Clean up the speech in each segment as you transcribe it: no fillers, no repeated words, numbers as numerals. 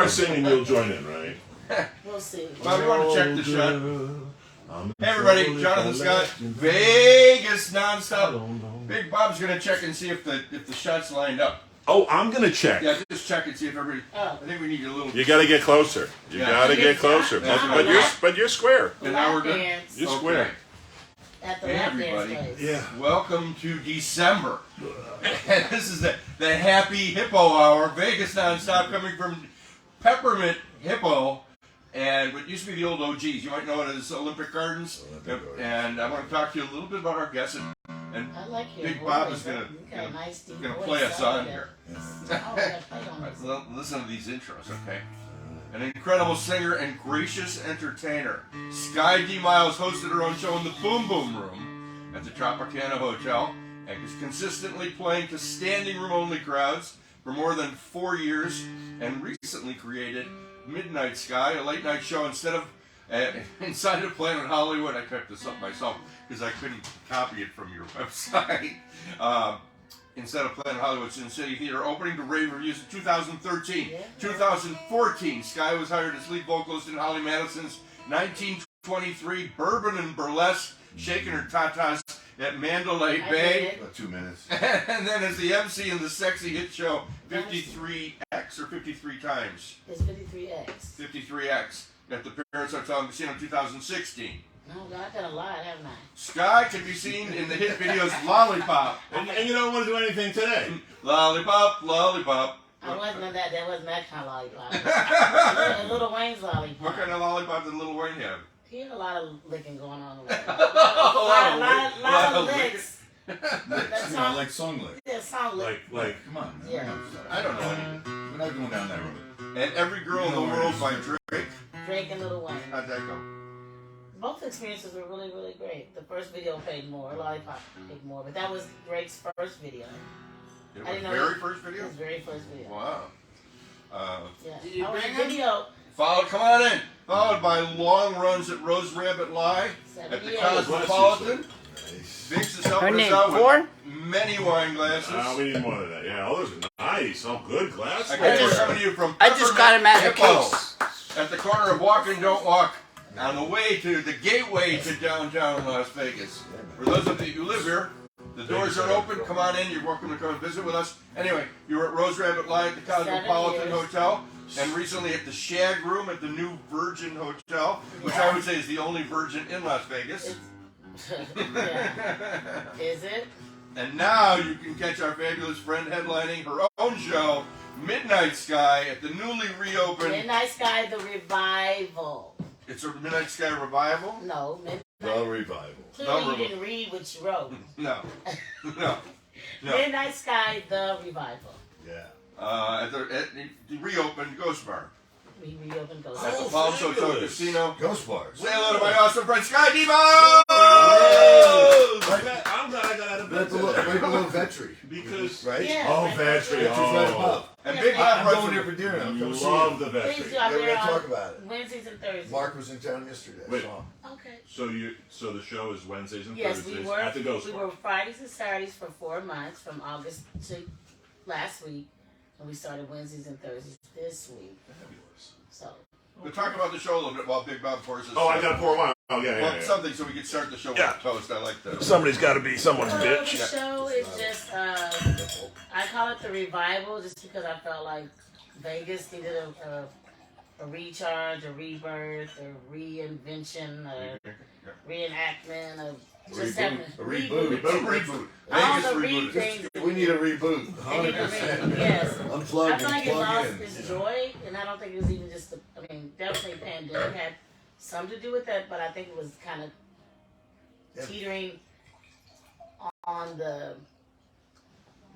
I sing and you'll join in, right? We'll see. Well, we want to check the shot. Hey everybody, Jonathan Scott, Vegas Nonstop. Big Bob's gonna check and see if the shot's lined up. Oh, I'm gonna check. Yeah, just check and see if everybody. I think we need a little. You gotta get closer. You gotta get closer. But you're square. And now we're good. You're square. At the Hey lap everybody. dance place. Yeah. Welcome to December. And this is the Happy Hippo Hour. Vegas Nonstop coming from Peppermint Hippo. And what used to be the old OGs, you might know it as Olympic Gardens. And I want to talk to you a little bit about our guests. And I like your Big voice. Bob is You got a nice deep gonna voice. play us I like on that. here. Oh, Right, listen to these intros, okay? An incredible singer and gracious entertainer. Sky D. Miles hosted her own show in the Boom Boom Room at the Tropicana Hotel and is consistently playing to standing room only crowds for more than 4 years and recently created Midnight Sky, a late night show inside of Planet Hollywood. I typed this up myself because I couldn't copy it from your website. Instead of Planet Hollywood Sin City Theater, opening to rave reviews in 2013. 2014, Sky was hired as lead vocalist in Holly Madison's 1923 Bourbon and Burlesque, shaking her tatas at Mandalay Bay. About 2 minutes. And then as the MC in the sexy hit show 53X or 53 times. It's 53X. 53X at the Paris Hotel and Casino 2016. No, I got a lot, haven't I? Sky can be seen in the hit videos Lollipop. And you don't want to do anything today. Lollipop, Lollipop. I wasn't on that. That wasn't that kind of lollipop. Little Wayne's lollipop. What kind of lollipop did Lil Wayne have? He had a lot of licking going on. A lot of licks. Licks, you know, like song licks. Yeah, song lick. Like, Come on, man. Yeah. I don't know anything. We're not going down that road. And Every Girl in the World by Drake. Drake and Little Wayne. How'd that go? Both experiences were really, really great. The first video paid more. Lollipop paid more. But that was Drake's first video. It I was didn't know very first video? His very first video. Wow. Yeah. Did you That was bring a him? video. Come on in. Followed by long runs at Rose Rabbit Lie at the 78. Cosmopolitan. Biggs is helping us out with many wine glasses. we need more than that. Yeah, oh, those are nice. Oh, good glasses. Again, we're coming to you from I just got him out of the Hippo case. at the corner of Walk and Don't Walk on the way to the gateway to downtown Las Vegas. For those of you who live here, the doors are open. Come on in. You're welcome to come and visit with us. Anyway, you were at Rose Rabbit Lie at the Cosmopolitan Hotel, and recently at the Shag Room at the new Virgin Hotel, which I would say is the only Virgin in Las Vegas. Yeah. Is it? And now you can catch our fabulous friend headlining her own show, Midnight Sky, at the newly reopened. Midnight Sky, the revival. It's a Midnight Sky revival? No, Midnight. The revival. Clearly you didn't read what you wrote. No. No. Midnight Sky, the revival. Yeah. At the reopened Ghost Bar. We reopened Ghost At Bar. the Palms Hotel Casino. Ghost bars. Say hello to my awesome friend Sky Debo! I'm glad I got out of bed Right below Vetri. because Right? Yeah. oh, Vetri. Vetri's right Oh, above. And Big I'm Bob going there runs for dinner. I'm you coming to see love you. the Please Vetri. do. I'm Yeah, we're there gonna on talk about it. Wednesdays and Thursdays. Mark was in town yesterday. I Wait. saw him. Okay. So the show is Wednesdays and Yes, Thursdays we were. at the Ghost We Bar. were Fridays and Saturdays for 4 months, from August to last week, and we started Wednesdays and Thursdays this week. Fabulous. So. We'll talk about the show a little bit while Big Bob pours us. Oh, I gotta pour wine. Oh, yeah, Well, yeah. something so we can start the show with Yeah. toast. I like that. Somebody's got to be someone's The bitch. show is just, I call it the revival just because I felt like Vegas needed a recharge, a rebirth, a reinvention, a reenactment, of just having A reboot. Reboot. all Vegas the rebooted. things. We need a reboot. They need a 100%. reboot, yes. Unplug I feel like and it plug lost in. its joy, and I don't think it was even just definitely pandemic had some to do with that, but I think it was kind of teetering on the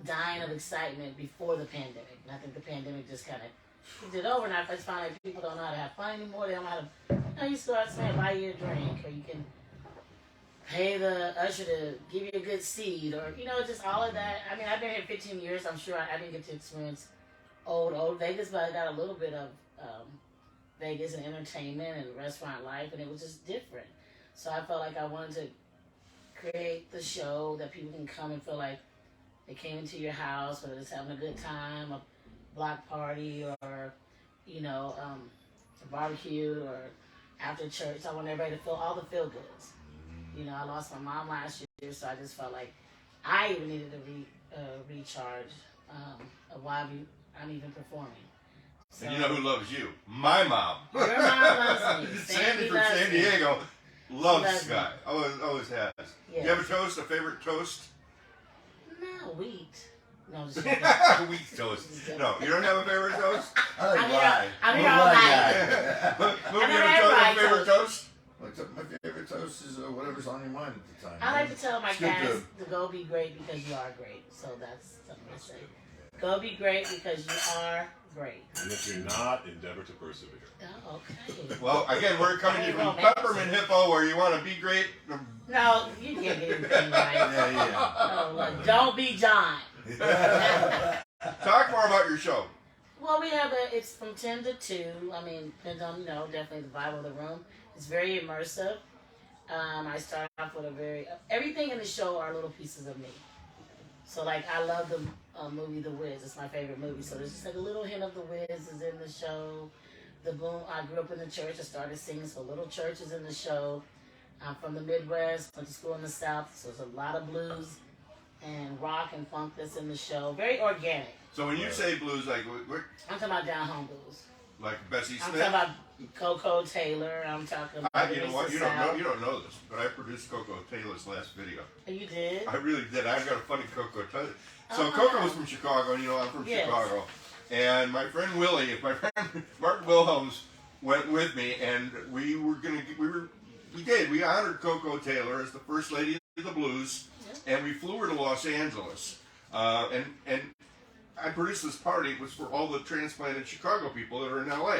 dying of excitement before the pandemic. And I think the pandemic just kind of did over, and I just found like people don't know how to have fun anymore. They don't know how to, you still have to buy you a drink, or you can pay the usher to give you a good seat, or, just all of that. I mean, I've been here 15 years. I'm sure I didn't get to experience old Vegas, but I got a little bit of Vegas and entertainment and restaurant life, and it was just different. So I felt like I wanted to create the show that people can come and feel like they came into your house, whether it's having a good time, a block party, or you know, a barbecue or after church. I want everybody to feel all the feel goods. You know, I lost my mom last year, so I just felt like I even needed to recharge of why I'm even performing. So, And you know who loves you? My mom. your mom loves me. Sandy from loves San me. Diego loves Loves Sky. Always has. Yes. You have a toast, a favorite toast? No, wheat. No, just joking. Wheat toast. No, you don't have a favorite toast? I like I'm rye. I'm here I'm a all rye night. guy. Movie, never you had have rye a favorite toast. toast? My favorite toast is whatever's on your mind at the time. I like to tell my It's good cats to go be great because you are great. So that's something I say. Go be great because you are great. And if you're not, endeavor to persevere. Oh, okay. Well, again, we're coming to you from Peppermint Hippo, where you want to be great. No, you can't get anything right. Yeah. Oh, look, don't be John. Talk more about your show. Well, we have it's from 10 to 2. I mean, depends on, definitely the vibe of the room. It's very immersive. I start off with everything in the show are little pieces of me. So, like, I love the movie The Wiz. It's my favorite movie. So, there's just like a little hint of The Wiz is in the show. I grew up in the church. I started singing, so Little Church is in the show. I'm from the Midwest, went to school in the South, so there's a lot of blues and rock and funk that's in the show. Very organic. So when you say blues, like I'm talking about down-home blues. like Bessie I'm Smith? talking about Coco Taylor. I'm talking about You know what? Lisa You don't know. South. You don't know this, but I produced Coco Taylor's last video. Oh, you did? I really did. I've got a funny Coco Taylor. So Oh, Coco wow. was from Chicago, and I'm from Yes. Chicago. And my friend Willie, my friend Mark Wilhelms, went with me, and we honored Coco Taylor as the first lady of the blues, and we flew her to Los Angeles, and I produced this party. It was for all the transplanted Chicago people that are in LA.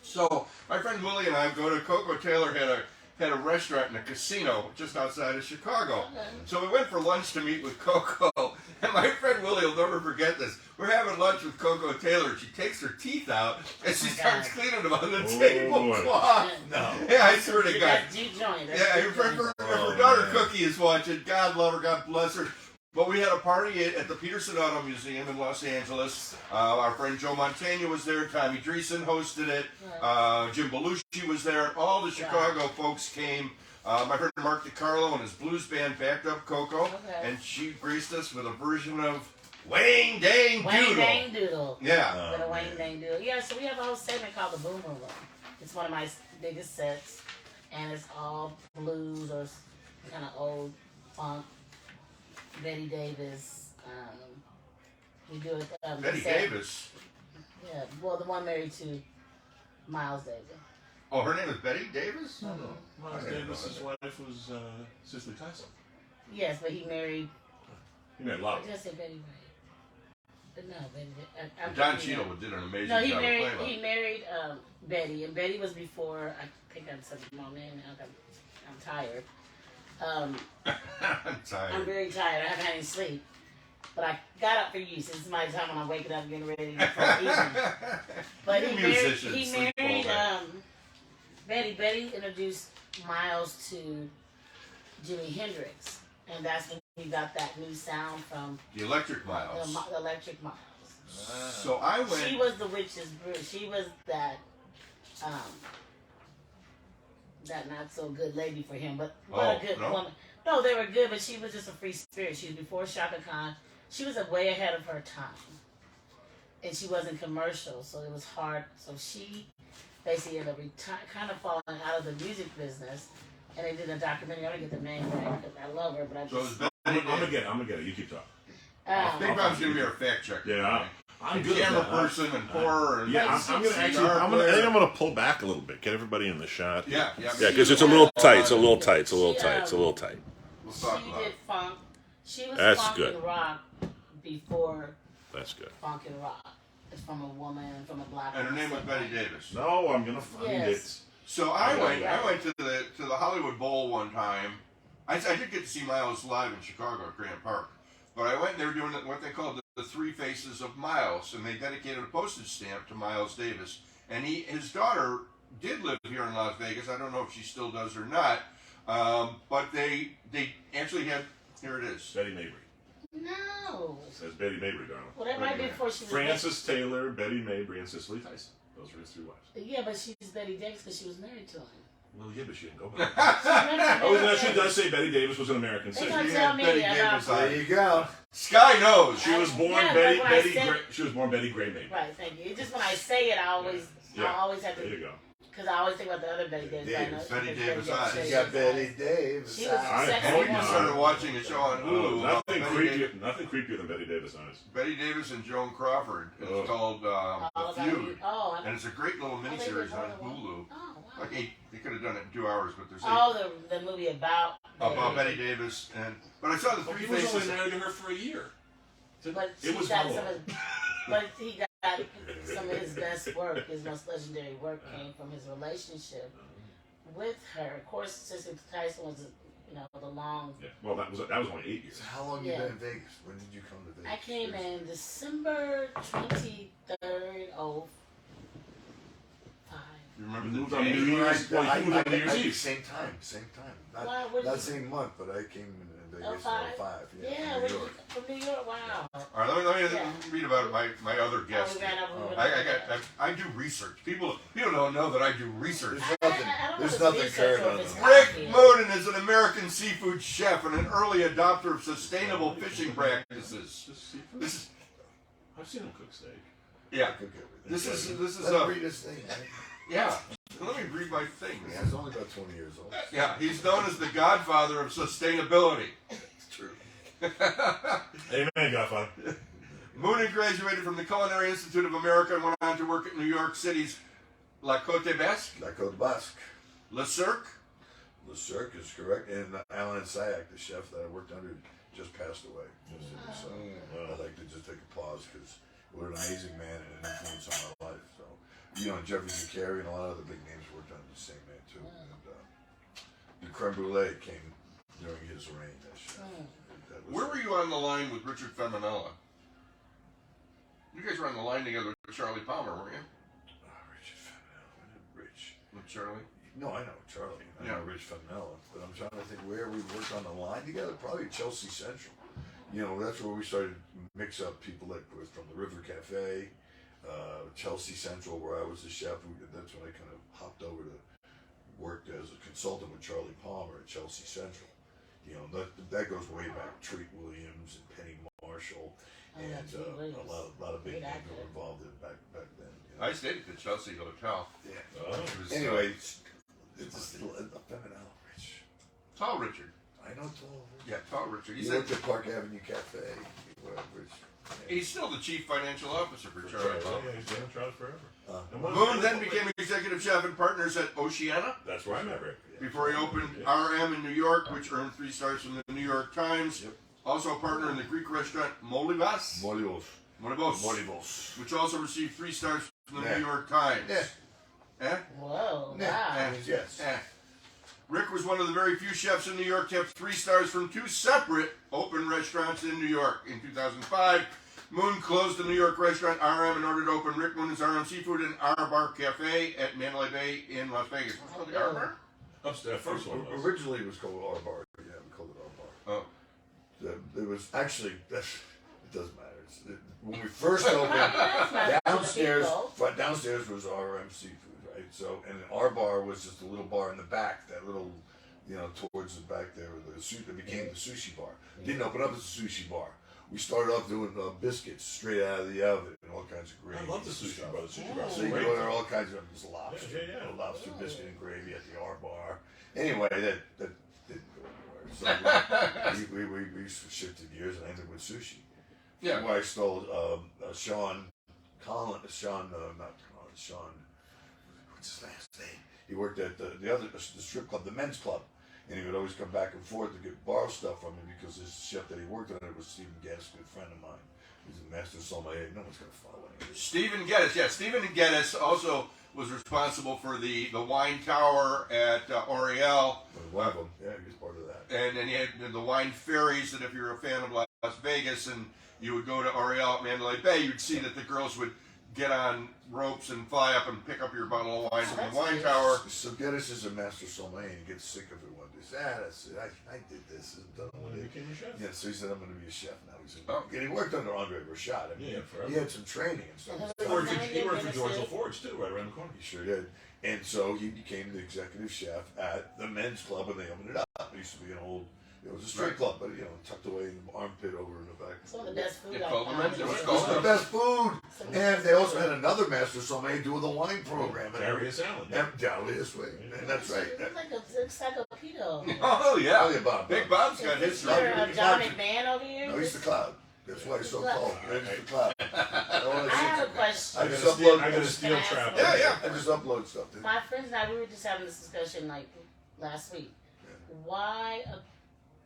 So my friend Willie and I go to Coco Taylor had a restaurant and a casino just outside of Chicago. So we went for lunch to meet with Coco, and my friend Willie will never forget this. We're having lunch with Coco Taylor, and she takes her teeth out, and she starts cleaning them on the tablecloth. No. Yeah, I swear to God. That's juke joint. That's Yeah, juke her joint. daughter man. Cookie is watching. God love her, God bless her. But we had a party at the Peterson Auto Museum in Los Angeles. Our friend Joe Montana was there. Tommy Dreesen hosted it. Jim Belushi was there. All the Chicago folks came. My friend Mark DiCarlo and his blues band backed up Coco, and she graced us with a version of Wang Dang Doodle. Wang Dang Doodle. Yeah. With a Wang Dang Doodle. Yeah, so we have a whole segment called the Boomer Room. It's one of my biggest sets, and it's all blues or kind of old funk. Betty Davis. We do it. Betty Davis. Yeah, well, the one married to Miles Davis. Oh, her name is Betty Davis? No. Miles Davis's wife was Cicely Tyson. Yes, but he married. He made a lot of Did I say Betty White? But no, Betty. I'm Don confused. Cheadle did an amazing No, he job married. of playing He married Betty, and Betty was before. I think I'm such a small man now. I'm tired. I'm I'm tired. very tired. I haven't had any sleep. But I got up for you. Since it's my time when I'm waking up getting ready for the evening. But You he musicians sleep all married day. Betty. Betty introduced Miles to Jimi Hendrix, and that's when we got that new sound from The Electric Miles. the Electric Miles. So I went. She was the witch's brew. She was that that not so good lady for him, but what a good no? woman. No, they were good, but she was just a free spirit. She was before Shaka Khan. She was way ahead of her time, and she wasn't commercial, so it was hard. So she basically ended up kind of falling out of the music business, and they did a documentary. I don't get the name right because I love her, but I So it was just. Betty I'm gonna Davis. get it. You keep talking. Big Bob's gonna be our fact checker. Yeah, I'm good. Camera at that. person and horror. And Yeah, I'm gonna actually. I think I'm gonna pull back a little bit. Get everybody in the shot. Yeah. Yeah, because it's a little tight. It's a little tight. It's a little She, tight. It's a little tight. We'll She talk about did it. funk. She was That's funk good. and rock before That's good. funk and rock. It's from a woman, from a black And her woman. name was Betty Davis. No, I'm gonna find Yes. So I Yeah. went to the Hollywood Bowl one time. I did get to see Miles live in Chicago at Grant Park, but I went and they were doing what they called the Three Faces of Miles, and they dedicated a postage stamp to Miles Davis. And his daughter did live here in Las Vegas. I don't know if she still does or not, but they actually had, here it is. it. Betty Mabry. No. It says Betty Mabry, darling. Well, that might be before she was. Frances Taylor, Betty Mabry, and Cicely Tyson. Those were his 3 wives. Yeah, but she's Betty Davis because she was married to him. Well, yeah, but she didn't go back. Oh, she does say Betty Davis was an American They citizen. gonna tell me Betty about. Davis. There you go. Sky knows. She was born Yeah, Betty. but when I Betty. said- She was born Betty Gray Maybe. Right, thank you. It's just when I say it, I always have There you to, go. because I always think about the other Betty Davis. I know Betty it's Davis eyes. You got Betty Davis. She was I sexy hope We woman. not. started watching a show on Hulu. about Nothing Betty creepier than Betty Davis eyes. Betty Davis and Joan Crawford. It's Oh. called All The about Feud. you. Oh, And it's a great little they did miniseries more on than one. Hulu. Oh, wow. Like 8, they could have done it in 2 hours, but there's 8 Oh, the movie about Betty Davis. But I saw the But 3 he was only faces. married to her for a year. But It was got how some long? of, but he got some of his best work. His most legendary work came from his relationship with her. Of course, Cicely Tyson was, the long. Yeah. Well, that was only 8 years. So how long you Yeah. been in Vegas? When did you come to Vegas? I came in December 23rd, 05. You You remember moved the on New day? Year's. Well, you moved on New Year's Eve. Same time. Why, where'd Not you- same month, but I came in Vegas 05? in 05. Yeah, from New York. from New York. Wow. All right, let me Yeah. read about my other guest. Oh, we ran over with I do research. People don't know that I do research. There's nothing. I don't know There's if it's nothing research current or on if it's them. Rick copy. Moden is an American seafood chef and an early adopter of sustainable fishing practices. Just seafood? This is I've seen him cook steak. yeah, Cook everything. this is Let him read his thing, man. yeah. Let me read my thing, Yeah, man. he's only about 20 years old. Yeah, he's known as the godfather of sustainability. It's true. Amen, Godfather. Moonen graduated from the Culinary Institute of America and went on to work at New York City's La Côte Basque, La Côte Basque. Le Cirque. Le Cirque is correct. And Alan Sayak, the chef that I worked under, just passed away. So I'd like to just take a pause because what an amazing man and an influence on my life. So, Jeffrey Carey and a lot of other big names worked under the same man too. And the creme brulee came during his reign as chef. That was- Where were you on the line with Richard Feminella? You guys were on the line together with Charlie Palmer, weren't you? Richard Feminella. Rich. With Charlie? No, I know Charlie. I Yeah. know Rich Feminella. But I'm trying to think where we worked on the line together. Probably Chelsea Central. That's where we started to mix up people that was from the River Cafe, Chelsea Central, where I was the chef. That's when I kind of hopped over to worked as a consultant with Charlie Palmer at Chelsea Central. That goes way back. Treat Williams and Penny Marshall, and Treat a Williams. lot of big Great names actor. were involved in back then. I stayed at the Chelsea Hotel. Yeah. Oh. It was, Anyway, it's just a Feminella, Rich. Tall Richard. I know tall. Yeah, Tall Richard. You worked at Park Avenue Cafe. Rich. He's still the chief financial officer for Charlie Palmer. Yeah, he's been in Charlie forever. And Moon then became executive chef and partners at Oceana That's where I met Rick. before he opened RM in New York, which earned 3 stars from the New York Times. Yep. Also a partner in the Greek restaurant Molivas, Molivos. which also received 3 stars from the Yeah. New York Times. Yeah. Eh? Whoa, Yeah. wow. Yes. Eh. Rick was one of the very few chefs in New York to have 3 stars from 2 separate open restaurants in New York. In 2005, Moon closed the New York restaurant RM in order to open Rick Moon's RM Seafood and R Bar Cafe at Mandalay Bay in Las Vegas. What's it called, the R Bar? Upstairs, first one was. Originally, it was called our bar. Yeah, we called it our bar. Oh. It was actually it doesn't matter. When we first opened, That's not downstairs people. downstairs was RM Seafood, right? So and our bar was just a little bar in the back, that little, towards the back there. It became the sushi bar. Didn't open up as a sushi bar. We started off doing biscuits straight out of the oven and all kinds of gravy. I love the and sushi stuff. bar. The sushi bar. So you Great. go there, all kinds of just lobster, Yeah. lobster biscuit and gravy at the R bar. Anyway, that didn't go anywhere. So we shifted gears and I ended with sushi. Yeah. Where I stole Sean, what's his last name? He worked at the strip club, the men's club. And he would always come back and forth to borrow stuff from me because his chef that he worked on was Stephen Gaddis, a good friend of mine. He's a master sommelier. No one's going to follow him. Stephen Geddes, yeah. Stephen Geddes also was responsible for the wine tower at Oriel. One of them, yeah, he was part of that. And then you had the wine ferries that if you're a fan of Las Vegas and you would go to Oriel at Mandalay Bay, you'd see that the girls would get on ropes and fly up and pick up your bottle of wine from the wine tower. So Geddes is a master sommelier and he gets sick of it one day. He says, that's it. I did this and done with it. Became a chef. Yeah, so he said, I'm going to be a chef now. He's Oh. and he worked under Andre Rashad. I mean, Yeah, forever. he had some training and stuff. He worked for George LaForge too, right around the corner. He sure did. And so he became the executive chef at the men's club when they opened it up. It used to be an old, it was a strip club, but tucked away in the armpit over in the back. Some of the best food It I called the men's- found. it was It was called the best food. And they also had another master sommelier doing the wine program. Darius Allen. Darius, and that's right. It's like a encyclopedia. Oh yeah. Oh, yeah, Bob. Big Bob's got Is history. there John McMahon over here? No, he's the cloud. That's why he's so tall. Right? He's the cloud. I have a question. I just I got a steel trap. Yeah. I just upload stuff. My friends and I, we were just having this discussion like last week. Why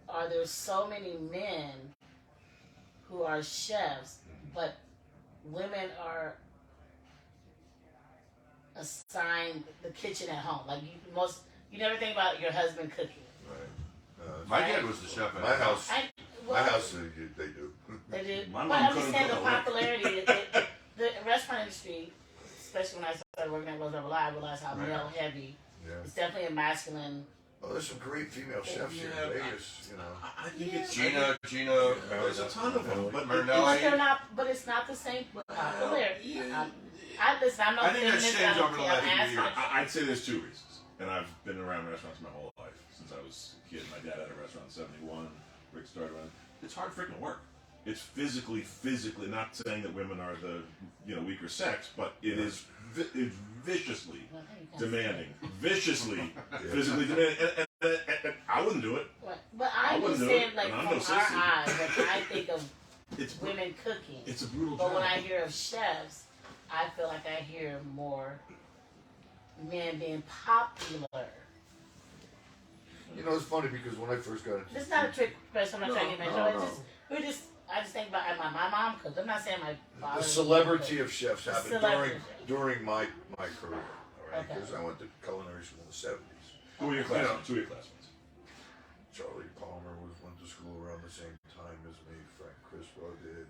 are there so many men who are chefs, but women are assigned the kitchen at home? Like you never think about your husband cooking. Right. My dad was the chef at My house. Well, My house, they do. They do. My But mom I couldn't understand the cook a lick. popularity. The restaurant industry, especially when I started working at Rose Rebel, I realized how Right. male heavy. Yeah. It's definitely a masculine. Oh, there's some great female chefs here in Vegas. I think it's Gina. There's a ton of them, but But Marinelli. they're not. But it's not the same popularity. Listen, I'm I not think that's feminist. changed I over don't the care. last I'm few asking. years. I'd say there's two reasons, and I've been around restaurants my whole life since I was a kid. My dad had a restaurant in '71. Rick started running. It's hard freaking work. It's physically. Not saying that women are the weaker sex, but it is it's viciously demanding, viciously physically demanding. And I wouldn't do it. Right. But I wouldn't do understand, it, like and I'm from no our sissy. eyes, when I think of It's women cooking. It's a brutal But job. when I hear of chefs, I feel like I hear more men being popular. It's funny because when I first got into This is not a trick question. I'm not trying to get No, my no. I just think about my mom cooked. I'm not saying my father. the celebrity of chefs happened Celebrity. during my career, all right? Okay. Because I went to culinary school in the '70s. Who were your classmates? Who were your classmates? Charlie Palmer went to school around the same time as me. Frank Crispo did.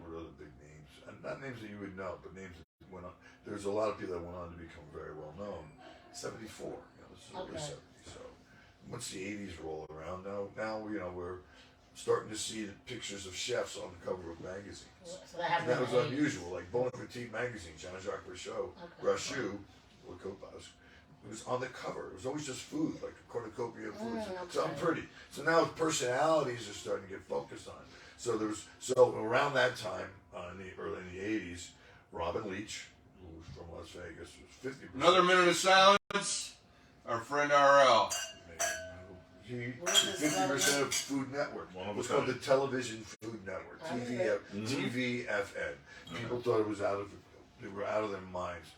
What other big names? And not names that you would know, but names that went on. There's a lot of people that went on to become very well known. '74. This is early Okay. '70s. So once the '80s roll around, now we're starting to see the pictures of chefs on the cover of magazines. So that And happened. that was in the 80s. unusual. Like Bon Appetit magazine, Jean-Jacques Rousseau, Le Copas, it was on the cover. It was always just food, like a cornucopia of food. So I'm okay. pretty. So now personalities are starting to get focused on. So around that time, in the '80s, Robin Leach, who was from Las Vegas, was 50%. Another minute of silence. Our friend RL. He What is this 50% of Food Network. One of It was a called the kind. Television Food Network, TVFN. People thought it was they were out of their minds,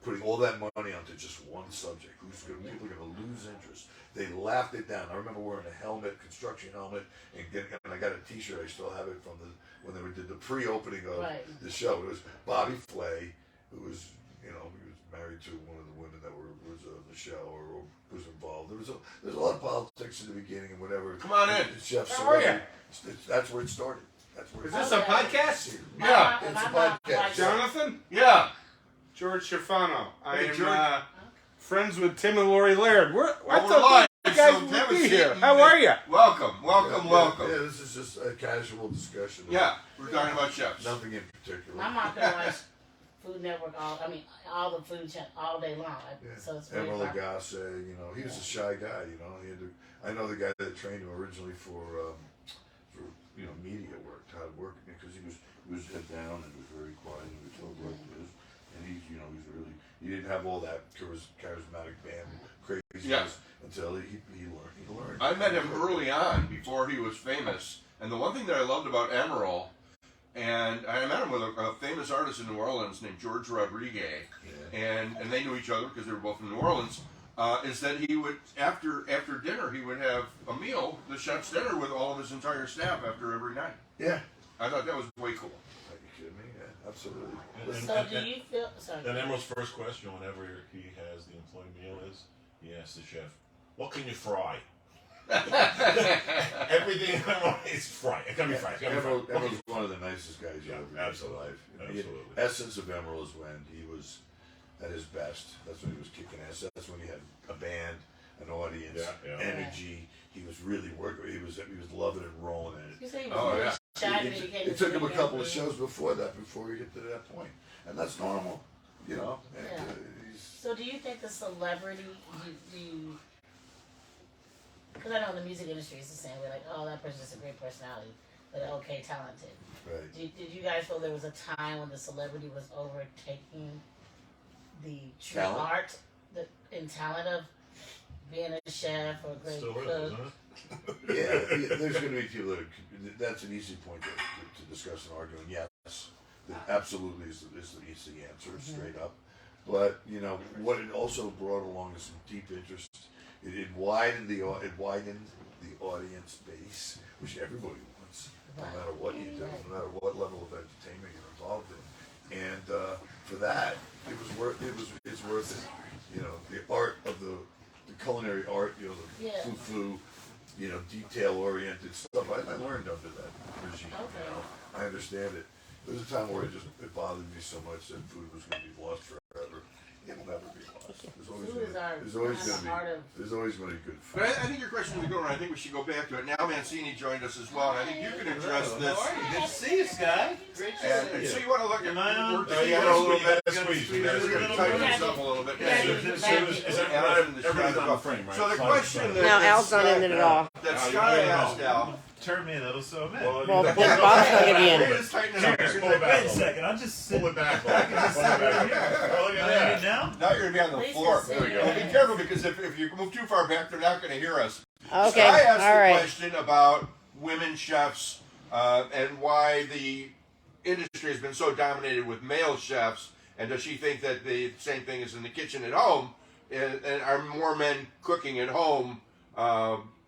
putting all that money onto just one subject. People are going to lose interest. They laughed it down. I remember wearing a helmet, construction helmet, and I got a T-shirt. I still have it from when they did the pre-opening of the show. It was Bobby Flay, who was he was married to one of the women that was on the show or was involved. There's a lot of politics in the beginning and whatever. Come on in. Chefs. How are ya? That's where it started. That's where Is it this started. a podcast? Yeah. It's My a mom podcast. likes- Jonathan? Yeah. George Schifano. I Hey, am George. friends with Tim and Lori Laird. I We're thought live, you guys so would have a be seat here. and- How are you? Welcome. Yeah, this is just a casual discussion. Yeah, we're talking about chefs. Nothing in particular. My mom could watch Food Network all the food channel all day long. Yeah. So it's very Emeril popular. Lagasse, he was a shy guy, I know the guy that trained him originally for media work, how to work, because he was head down and was very quiet and was told like this, and he didn't have all that charismatic band craziness until he learned. I met him early on before he was famous, and the one thing that I loved about Emeril, and I met him with a famous artist in New Orleans named George Rodriguez, and they knew each other because they were both from New Orleans. Is that he would after dinner he would have a meal, the chef's dinner, with all of his entire staff after every night. Yeah. I thought that was way cool. Are you kidding me? Yeah, absolutely. So do you feel? Sorry. And Emerald's first question whenever he has the employee meal is, he asks the chef, "What can you fry?" Everything I want is fried. It can be fried. It can be fried. Emerald's one of the nicest guys you Yeah, ever met in absolutely. life. You know, Absolutely. The essence of Emerald is when he was at his best. That's when he was kicking ass. That's when he had a band, an audience, Yeah. energy. He was really working. He was loving and rolling in it. You say he was Oh, really yeah. shy when he became It took him a singer. couple of shows before that before he get to that point, and that's normal, you know. And, Yeah. he's, So do you think the celebrity, because I know in the music industry it's the same, we're like, oh, that person's just a great personality, but okay, talented. right. Did you guys feel there was a time when the celebrity was overtaking the true Talent? art and talent of being a chef or a great Still cook? is, isn't it? Yeah, there's going to be people that's an easy point to discuss and argue. And yes, that absolutely is the answer, straight up. But you know what it also brought along is some deep interest. It widened the audience base, which everybody wants, no matter what you do, no matter what level of entertainment you're involved in. And for that, it's worth it. You know, the art of the culinary art, you know, the Yeah. foo-foo, you know, detail-oriented stuff. I learned under that regime. Okay. You know, I understand it. There was a time where it bothered me so much that food was going to be lost forever. It will never be lost. There's always Food is our there's always kind of going to heart be of. there's always going to be good food. But I think your question is a good one. I think we should go back to it. Now Mancini joined us as well, and I think you can address this. How are you? Good to see you, Sky. Great to And see so you. you want to look at Am I on? we're No, you together gotta a little bit. squeeze. You gotta We're going to squeeze. tighten this up a little bit. Yeah, So you- is you- everybody's on the frame, right? So the Fine, question fine. that No, Al's not in it at all. that Al, Sky you're not asked Al. Turn me a little so man. Well, Well, you- his boss will get We're in. just tightening it up. Cheers. here. Pull it back. Wait a second, I'm just Pull sitting. it back. I can just sit right here. Oh, look Am at I that. now? Now you're going to be on the Please floor. just sit There we go. there. Be careful because if you move too far back, they're not going to hear us. Okay, Sky asked all the right. question about women chefs and why the industry has been so dominated with male chefs, and does she think that the same thing is in the kitchen at home, and are more men cooking at home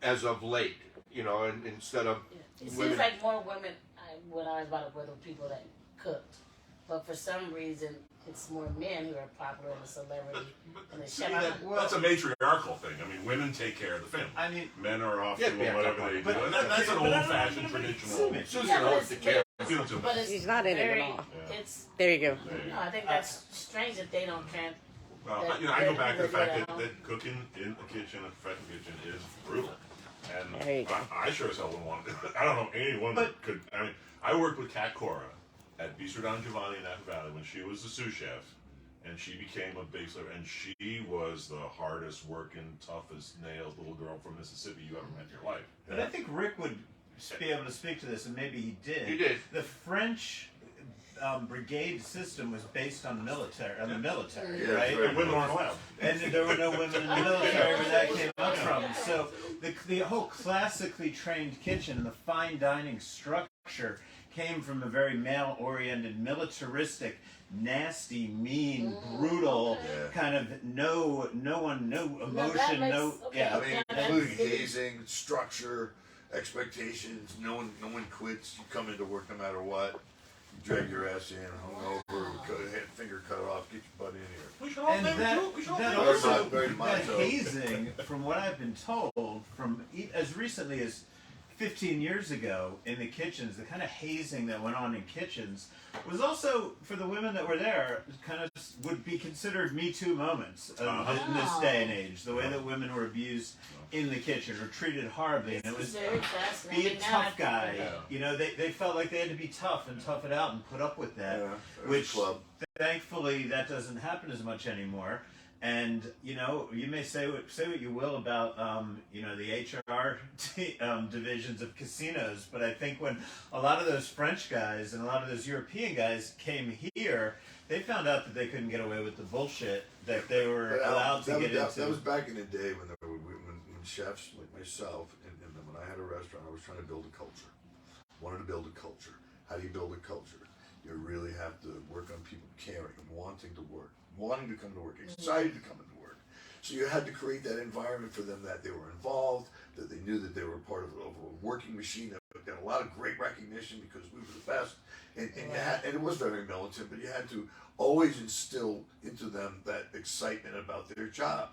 as of late? You know, and instead of It women. seems like more women, when I was brought up with, were people that cooked. But for some reason, it's more men who are popular in the celebrity and the To chef. me, that's a matriarchal thing. I mean, women take care of the family. I mean, Men are off Yeah, doing yeah, whatever they do. but- And that's an but- old-fashioned, traditional. Susan Yeah, but holds the it's- camera. You don't do But that. it's He's not in it at very, all. Yeah. It's There you go. There you no, go. I think that's strange that they don't count. Well, you know, I go back to the fact that cooking in the kitchen, a professional kitchen, is brutal. And There you go. I sure as hell wouldn't want it. I don't know anyone that could. I mean, I worked with Kat Cora at Bistro Don Giovanni in Napa Valley when she was the sous chef, and she became a big celebrity. And she was the hardest working, toughest nails little girl from Mississippi you ever met in your life. but I think Rick would be able to speak to this, and maybe he did. He did. The French brigade system was based on the military, Yeah, right? very And women aren't allowed. And there were no women in the military where that came up from. So the whole classically trained kitchen, the fine dining structure, came from a very male-oriented, militaristic, nasty, mean, brutal Yeah. kind of no emotion, okay. yeah. I mean, Yeah, including that's- hazing, structure, expectations. No one quits. You come into work no matter what. You drag your ass in, hungover, finger cut off, get your butt in here. We should all And maybe that, do it. We should all that do it. also, Very that macho. hazing, from what I've been told, from as recently as 15 years ago in the kitchens, the kind of hazing that went on in kitchens was also, for the women that were there, kind of would be considered Me Too moments in this day and age. The way that women were abused in the kitchen or treated horribly. And it It's was, very be fascinating. a Now tough I- guy. Yeah. You know, they felt like they had to be tough and tough it out and put up with that. Yeah, there's Which a club. thankfully that doesn't happen as much anymore. And you know, you may say what you will about you know, the HR divisions of casinos, but I think when a lot of those French guys and a lot of those European guys came here, they found out that they couldn't get away with the bullshit that they were But, allowed to that, get that, into. that was back in the day when there were when chefs like myself and when I had a restaurant, I was trying to build a culture. Wanted to build a culture. How do you build a culture? You really have to work on people caring and wanting to work, wanting to come to work, excited to come into work. So you had to create that environment for them that they were involved, that they knew that they were part of a working machine that got a lot of great recognition because we were the best. And it was very militant, but you had to always instill into them that excitement about their job.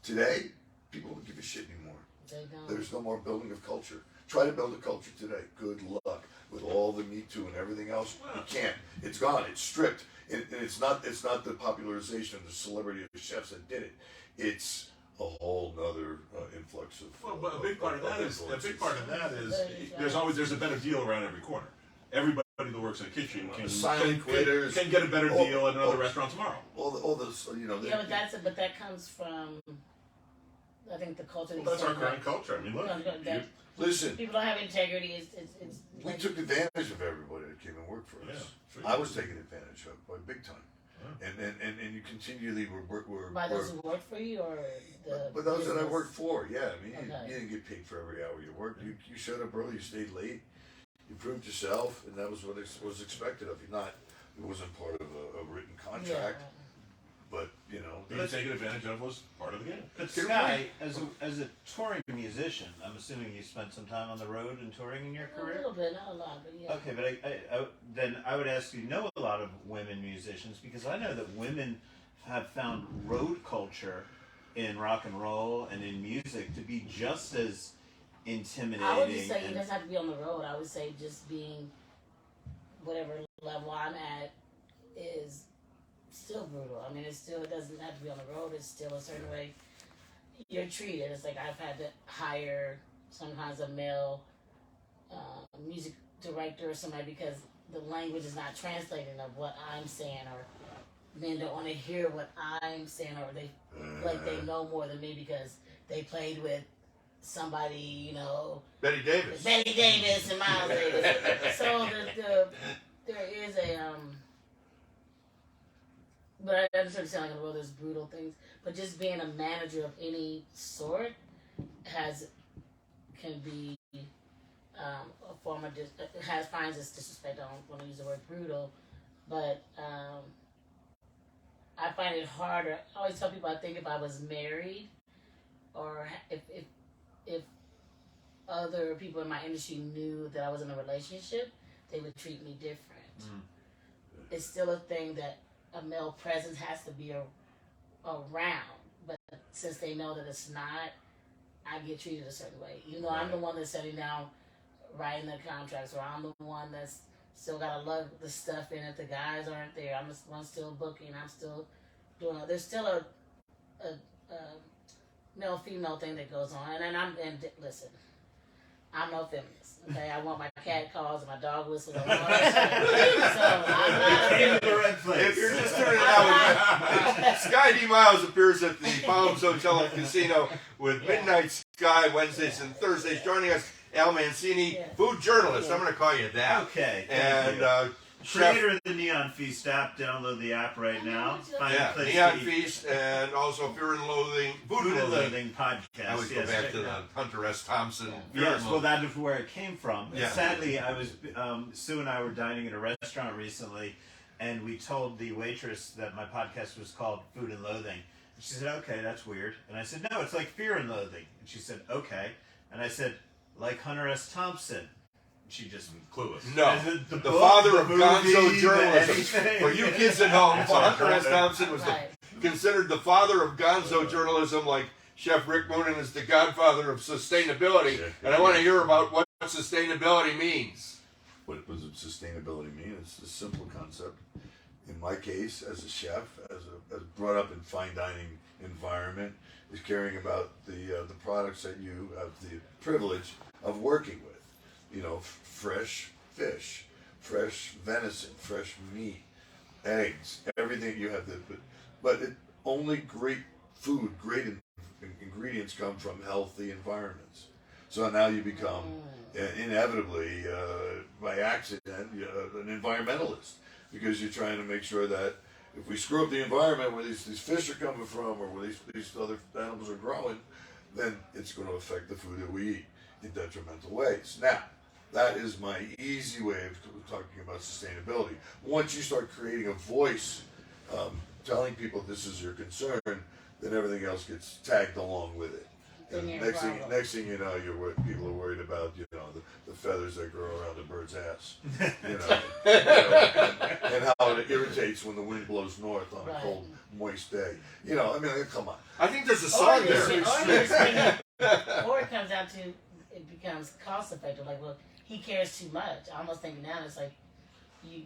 Today, people don't give a shit anymore. They don't. There's no more building of culture. Try to build a culture today. Good luck with all the Me Too and everything else. You can't. It's gone. It's stripped. And it's not the popularization of the celebrity of chefs that did it. It's a whole nother influx of. Well, but a big part of that is influences. there's a better deal around every corner. Everybody that works in a kitchen can Silent quitters. can get a better deal at another restaurant tomorrow. All those, you know. Yeah, but that comes from, I think, the culture. Well, that's our current culture. I mean, look. Listen, People don't have integrity. It's we took advantage of everybody that came and worked for us. Yeah, I was taken advantage of by big time. And you continually were by those who work for you, or but those that I business? worked for, yeah. I mean, Okay. you didn't get paid for every hour you worked. You showed up early, you stayed late, you proved yourself, and that was what was expected of you. It wasn't part of a written contract, but you know. Being taken advantage of was part of the game. But Sky, as a touring musician, I'm assuming you spent some time on the road and touring in your A career. little bit, not a lot, but yeah. Okay, but then I would ask you know a lot of women musicians, because I know that women have found road culture in rock and roll and in music to be just as intimidating. I would just say it doesn't have to be on the road. I would say just being whatever level I'm at is still brutal. I mean, it doesn't have to be on the road. It's still a certain way you're treated. It's like I've had to hire sometimes a male music director or somebody because the language is not translating of what I'm saying, or men don't want to hear what I'm saying, or they like they know more than me because they played with somebody, you know, Betty Davis. and Miles Davis. So there is a but I understand saying like on the road there's brutal things, but just being a manager of any sort can be a form of finds this disrespect. I don't want to use the word brutal, but I find it harder. I always tell people I think if I was married, or if other people in my industry knew that I was in a relationship, they would treat me different. It's still a thing that a male presence has to be around, but since they know that it's not, I get treated a certain way. You know, I'm the one that's sitting down writing the contracts, or I'm the one that's still got to lug the stuff in if the guys aren't there. I'm the one still booking. I'm still doing it. There's still a male-female thing that goes on. And listen, I'm no feminist. Okay, I want my cat calls and my dog whistles and all that shit. So I'm not the red place. If you're just turning it out, Sky D. Miles appears at the Palms Hotel and Casino with Midnight Sky Wednesdays and Thursdays. Joining us, Al Mancini, food journalist. I'm going to call you that. Okay. And creator of the Neon Feast app. Download the app right now. Find a place Neon to eat. Feast, and also Fear and Loathing, Food and Loathing podcast. I always go back to the Hunter S. Thompson. Fear Yes, and well, Loathing. that is where it came from. Yeah. Sadly, I was Sue and I were dining at a restaurant recently, and we told the waitress that my podcast was called Food and Loathing. And she said, "Okay, that's weird." And I said, "No, it's like Fear and Loathing." And she said, "Okay." And I said, "Like Hunter S. Thompson." She just Clueless. No, the the book, father the of movie, gonzo the journalism. anything. For you kids at home, Hunter S. Thompson was Right. considered the father of gonzo journalism, like Chef Rick Moonen is the godfather of sustainability. And I want to hear about what sustainability means. What does sustainability mean? It's a simple concept. In my case, as a chef, as brought up in fine dining environment, is caring about the products that you have the privilege of working with. You know, fresh fish, fresh venison, fresh meat, eggs, everything you have. But only great food, great ingredients come from healthy environments. So now you become inevitably, by accident, an environmentalist, because you're trying to make sure that if we screw up the environment where these fish are coming from, or where these other animals are growing, then it's going to affect the food that we eat in detrimental ways. Now, that is my easy way of talking about sustainability. Once you start creating a voice, telling people this is your concern, then everything else gets tagged along with it. And next thing you know, people are worried about the feathers that grow around the bird's ass, and how it irritates when the wind blows north on a cold, moist day. I mean, come on. I think there's a song there. or it comes down to it becomes cost effective. Like, well, he cares too much. I almost think now it's like you.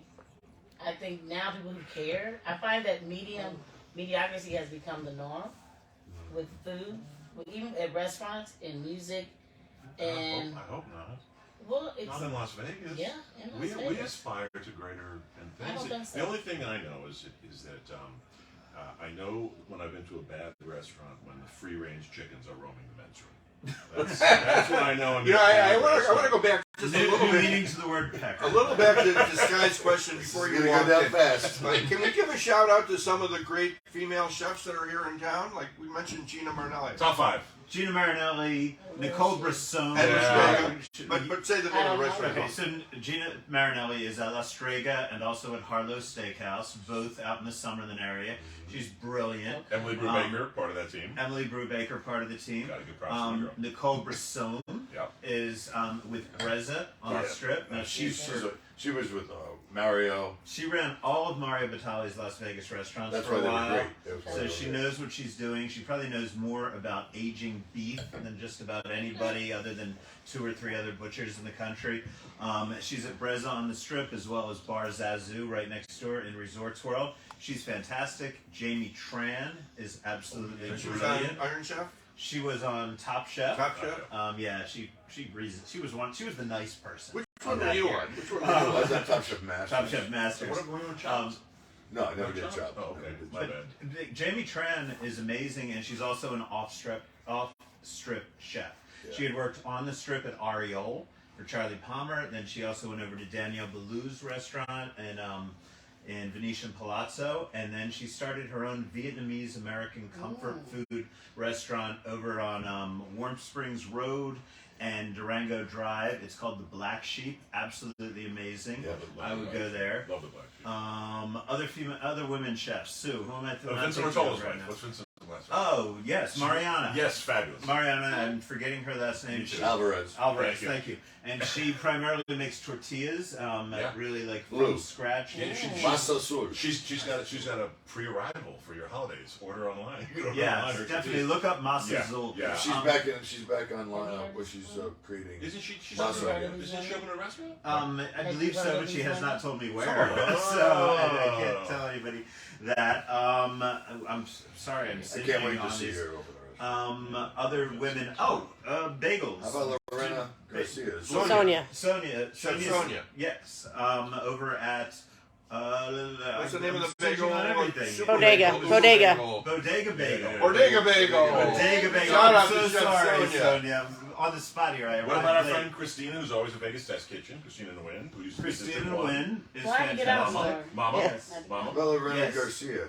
I think now people who care. I find that mediocrity has become the norm with food, even at restaurants, in music, and I hope not. well, it's Not in Las Vegas. yeah, in Las We Vegas. aspire to greater I don't things. think so. The only thing I know is that I know when I've been to a bad restaurant when the free range chickens are roaming the men's room. That's what I know. I want to go back just a little New bit. meaning to the word pecker. A little back to Sky's question before you Gonna walked go down in. fast. Like, can we give a shout out to some of the great female chefs that are here in town? Like we mentioned Gina Marnelli. Top 5. Gina Marinelli, Nicole Brisson. And Yeah. but say the name I of don't the know. restaurant. Okay, so Gina Marinelli is at La Strega and also at Harlow's Steakhouse, both out in the Summerlin area. She's brilliant. Emily Brubaker, part of that team. Emily Brubaker, part of the team. Got a good props to the girl. Nicole Brisson Yeah. is with Brezza on the Yeah. strip. Now She was with Mario. she ran all of Mario Batali's Las Vegas restaurants That's for why a they were while. great. That was why So they were she great. knows what she's doing. She probably knows more about aging beef than just about anybody other than 2 or 3 other butchers in the country. She's at Brezza on the Strip as well as Bar Zazu right next door in Resorts World. She's fantastic. Jamie Tran is absolutely She was on brilliant. Iron Chef, She was on Top Chef. Top Chef. Yeah, she breezes. She was the nice person. Which on one were that you year. on? Which one were I you on? was on Top Chef Masters. Top Chef Masters. What about on chops? No, I never did Chops? chops. Oh, okay. Never did My chops. bad. Jamie Tran is amazing, and she's also an off-strip chef. Yeah. She had worked on the strip at Ariole for Charlie Palmer. Then she also went over to Danielle Belou's restaurant in Venetian Palazzo, and then she started her own Vietnamese American comfort food restaurant over on Warm Springs Road and Durango Drive. It's called the Black Sheep. Absolutely amazing. Yeah, I would go there. Love the Black Sheep. Other women chefs. Sue, who am I? Vincent Rotola's wife. What's Vincent's last name? Oh yes, Mariana. Yes, fabulous. Mariana, I'm forgetting her last name. Alvarez. Alvarez, Thank you. thank you. And she primarily makes tortillas, really like Blue. from scratch. Yeah, Masa Sul. She's got a pre-arrival for your holidays. Order online. You can order Yeah, online or definitely look up Masa Yeah, Zul. yeah. She's back online where she's creating. Isn't she? She's Masa, open, yeah. isn't she open a restaurant? I believe so, but she has not told me where, Oh. so I can't tell anybody that. I'm sorry, I'm I sitting can't wait on to see these. her over there. Other women. Bagels. How about Lorena Garcia? Sonia. Sonia. Yes. Over at. What's the name of the bagel? bagel? On everything. Bodega. Bodega Bagel. Bodega Bagel. Bodega Bagel. Shout out I'm to so Chef sorry, Sonia. Sonia. I'm on the spot here. What about our friend Christina, who's always at Vegas Test Kitchen? Christina Nguyen, who used to be Christina District 1. Nguyen is Why did you get out fantastic. Mama. Yes. Mama. How about Lorena Yes. Garcia?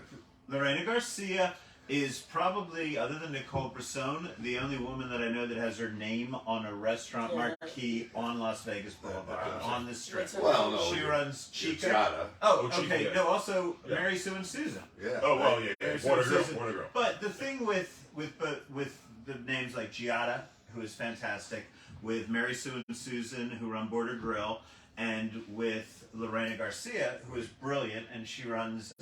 Lorena Garcia is probably, other than Nicole Brisson, the only woman that I know that has her name on a restaurant marquee on Las Vegas Boulevard, on the strip. Well, no. She runs Chica. Giada. Oh, Chica, okay. yeah. No, also Yeah. Mary Sue and Susan. Yeah. Oh, well, yeah. Mary Sue Water and girl. Susan. Water girl. But the thing with the names like Giada, who is fantastic, with Mary Sue and Susan, who run Border Grill, and with Lorena Garcia, who is brilliant, and she runs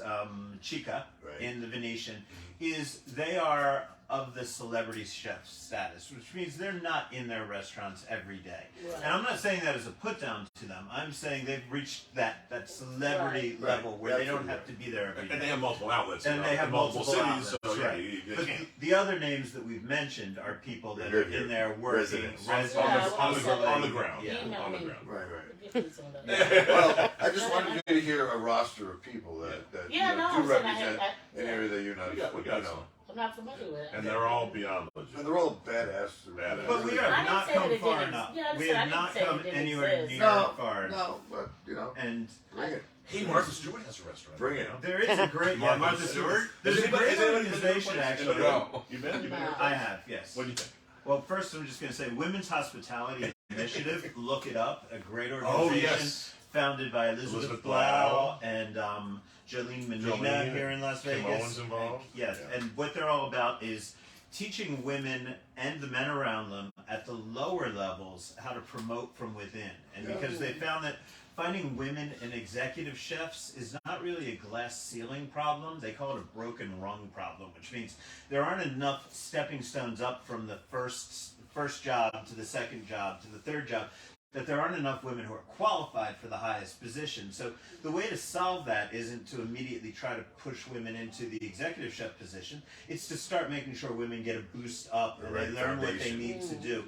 Chica Right. in the Venetian, is they are of the celebrity chef status, which means they're not in their restaurants every day. Right. And I'm not saying that as a put down to them. I'm saying they've reached that celebrity Right. level where they don't Absolutely. have to be there every day. And they have multiple outlets. And they have in multiple cities. outlets, So, yeah, right. they But can't. the other names that we've mentioned are people that They are live here. in there working, Residents. On the ground. Yeah. On the ground. Right, right. Yeah. Well, I just wanted you to hear a roster of people that Yeah, no, do I'm saying represent I an area that you're not. We got you some. know. I'm not familiar with it. And they're all beyond legit. And they're all badass. Badass. But we I have didn't not say that come it far didn't- enough. yeah, I We said I have didn't not say it come didn't anywhere exist. near far. No, but And bring it. Hey, Martha Stewart has a restaurant. Bring it. there is a great Martha Stewart. There's a great organization actually. No. You been? You been? No. I have, yes. What do you think? Well, first I'm just going to say Women's Hospitality Initiative. Look it up. A great Oh, organization. yes. Founded by Elizabeth Blau and Jolene Menina Jolene, here in Las Kim Vegas. Owens involved. Yes, Yeah. and what they're all about is teaching women and the men around them at the lower levels how to promote from within. And because they found that finding women and executive chefs is not really a glass ceiling problem. They call it a broken rung problem, which means there aren't enough stepping stones up from the first job to the second job to the third job, that there aren't enough women who are qualified for the highest position. So the way to solve that isn't to immediately try to push women into the executive chef position. It's to start making sure women get a boost up and they learn what they need to do.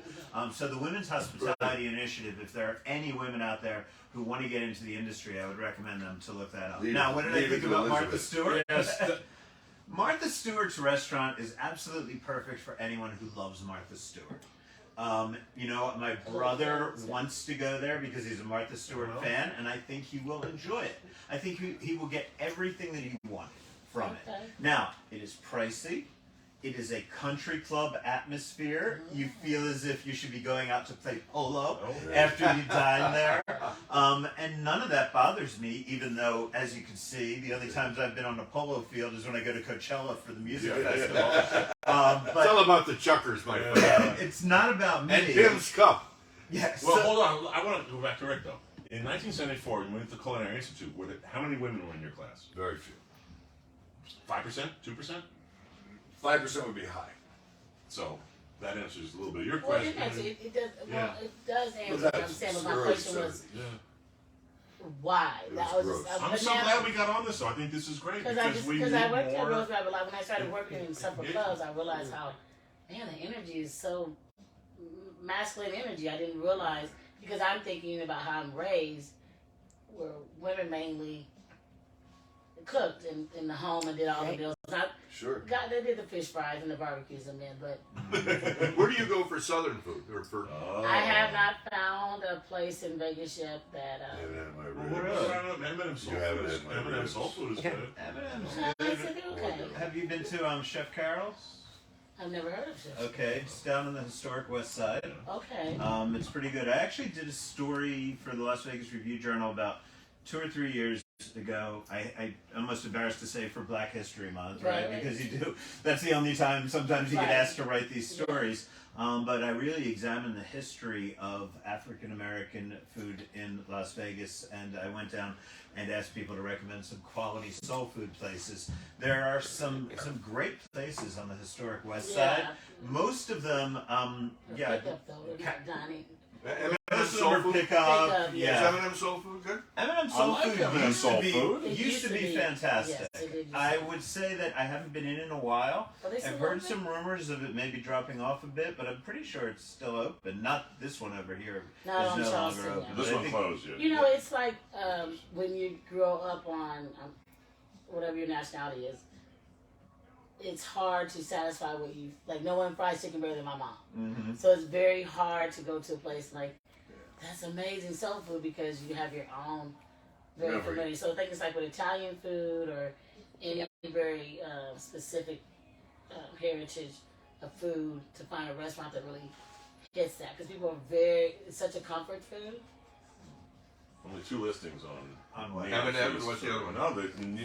So the Women's Hospitality Initiative, if there are any women out there who want to get into the industry, I would recommend them to look that up. Now, what did I think about Martha Stewart? Yes. Martha Stewart's restaurant is absolutely perfect for anyone who loves Martha Stewart. You know, my brother wants to go there because he's a Martha Stewart fan, and I think he will enjoy it. I think he will get everything that he wanted from it. Now, it is pricey. It is a country club atmosphere. You feel as if you should be going out to play polo after you dine there. And none of that bothers me, even though, as you can see, the only times I've been on a polo field is when I go to Coachella for the music festival. It's all about the chuckers, my friend. It's not about me. And Pim's Cup. Yes. Well, hold on. I want to go back to Rick, though. In 1974, when you went to the Culinary Institute, how many women were in your class? Very few. 5%? 2%? 5% would be high. So that answers a little bit of your Well, question. it does. Well, Yeah. it does But answer what I'm that's saying. But my early question was 70s. why. It That was was just. gross. I'm so glad we got on this, though. I think this is great Because I worked at Rose Bar, but like when I started working in supper clubs, I realized how, man, the energy is so masculine energy. I didn't realize, because I'm thinking about how I'm raised, where women mainly cooked in the home and did all the meals. Sure. They did the fish fries and the barbecues and then, but Where do you go for Southern food? Or for I have not found a place in Vegas yet that. M&M soul You haven't food. had my M&M ribs. soul food is good. I said okay. Have you been to Chef Carol's? I've never heard of it. Okay, it's down on the historic west side. Okay. It's pretty good. I actually did a story for the Las Vegas Review-Journal about 2 or 3 years ago. I'm almost embarrassed to say for Black History Month, right? Right. Because you do. That's the only time sometimes you get Right. asked to write these stories. But I really examined the history of African American food in Las Vegas, and I went down and asked people to recommend some quality soul food places. There are some great places on the historic west side. Most of them, Pickup though, they're not dining. M&M soul food? Pickup, Is yeah. M&M soul food good? M&M soul like food M&M used soul to be food. It used to be fantastic. Yes, it did used to I be. would say that I haven't been in a while. Are they still I've heard open? some rumors of it maybe dropping off a bit, but I'm pretty sure it's still open. Not this one over here Not is on no Charleston, longer yeah. open. This but I one think- closed, yeah. You know, it's like when you grow up on whatever your nationality is. It's hard to satisfy what you like. No one fries chicken better than my mom. Mhm. So it's very hard to go to a place like that's amazing soul food because you have your own very Memory. familiar. So I think it's like with Italian food or any very specific heritage of food to find a restaurant that really gets that because people are it's such a comfort food. Only 2 listings on what? M&M, and what's the other one? No,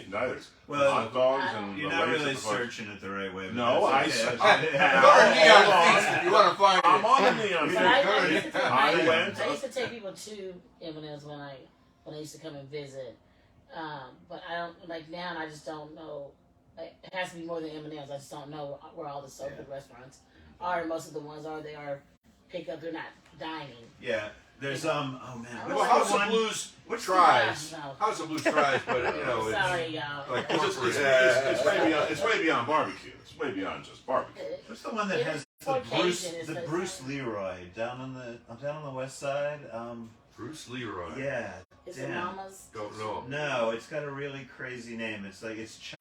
neither. Well, hot dogs and You're the not Lay's really at the front. searching it the right way. but No, that's I- okay. Go to Neon Feast if you want to find I'm it. on the neon. But I Feast. used to take, I I went. used to take people to M&M's when I used to come and visit. But I don't like now. I just don't know. Like, it has to be more than M&M's. I just don't know where all the soul food restaurants are. Most of the ones they are pickup. They're not dining. Yeah, there's oh man, Well, what's House the of one? Blues What's tries. No. House of Blues tries, but you know, it's Sorry, y'all. like It's, corporate. it's way beyond barbecue. It's way beyond just barbecue. What's the one that It has is the Caucasian, it's the like- Bruce Leroy down on the west side? Bruce Leroy. Yeah. Is it Damn. Mama's? Don't know. No, it's got a really crazy name. It's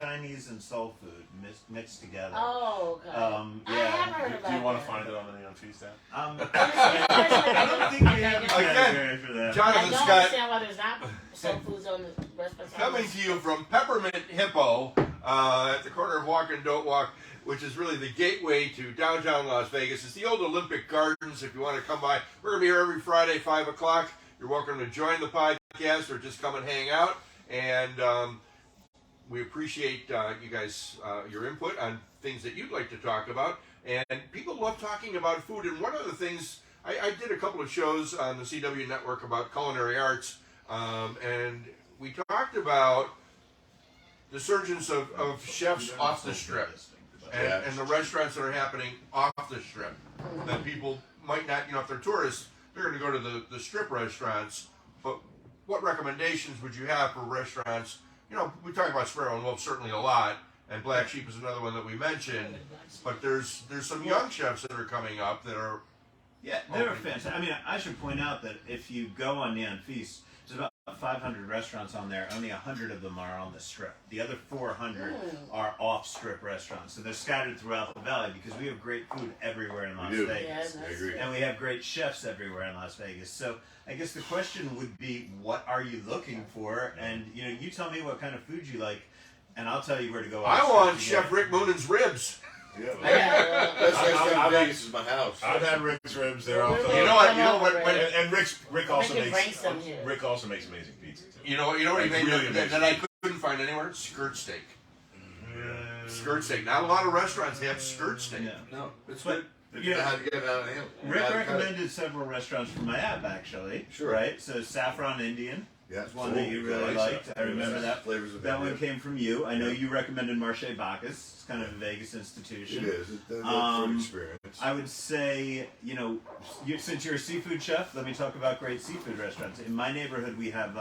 Chinese and soul food mixed together. Oh, okay. I yeah. have heard about Do you want that. to find it on the Neon Feast app? I don't think we have a Okay, category for that. I Jonathan don't Scott understand why there's not soul foods on the restaurants. coming to you from Peppermint Hippo at the corner of Walk and Don't Walk, which is really the gateway to downtown Las Vegas. It's the old Olympic Gardens if you want to come by. We're going to be here every Friday, 5 o'clock. You're welcome to join the podcast or just come and hang out. And we appreciate you guys, your input on things that you'd like to talk about. And people love talking about food. And one of the things, I did a couple of shows on the CW network about culinary arts and we talked about the surgence of chefs off the strip and the restaurants that are happening off the strip that people might not, if they're tourists, they're going to go to the strip restaurants. But what recommendations would you have for restaurants? We talk about Sparrow and Wolf certainly a lot, and Black Sheep is another one that we mentioned. But there's some young chefs that are coming up that are. Yeah, they're fantastic. I mean, I should point out that if you go on Neon Feast, there's about 500 restaurants on there. Only 100 of them are on the strip. The other 400 are off-strip restaurants. So they're scattered throughout the valley because we have great food everywhere in Las Vegas. Yeah, I agree. And we have great chefs everywhere in Las Vegas. So I guess the question would be, what are you looking for? And you tell me what kind of food you like, and I'll tell you where to go. I want Chef Rick Moonen's ribs. Yeah, Yeah, that's I- like Vegas is my house. I've had Rick's ribs. They're all. You know what? And Rick also We can bring makes some here. Rick also makes amazing pizza too. You know what he made Really that amazing. I couldn't find anywhere? Skirt steak. Skirt steak. Not a lot of restaurants have skirt steak. Yeah. No, it's But, good. you know, How to get it out of the animal. Rick How to cut it. recommended several restaurants from my app, actually. Sure. Right? So Saffron Indian Yeah, is one that you really liked. I remember that. Flavors of That one India. came from you. I know you recommended Marche Bacchus. It's kind of a Vegas institution. It is. It's a Um, food experience. I would say, since you're a seafood chef, let me talk about great seafood restaurants. In my neighborhood, we have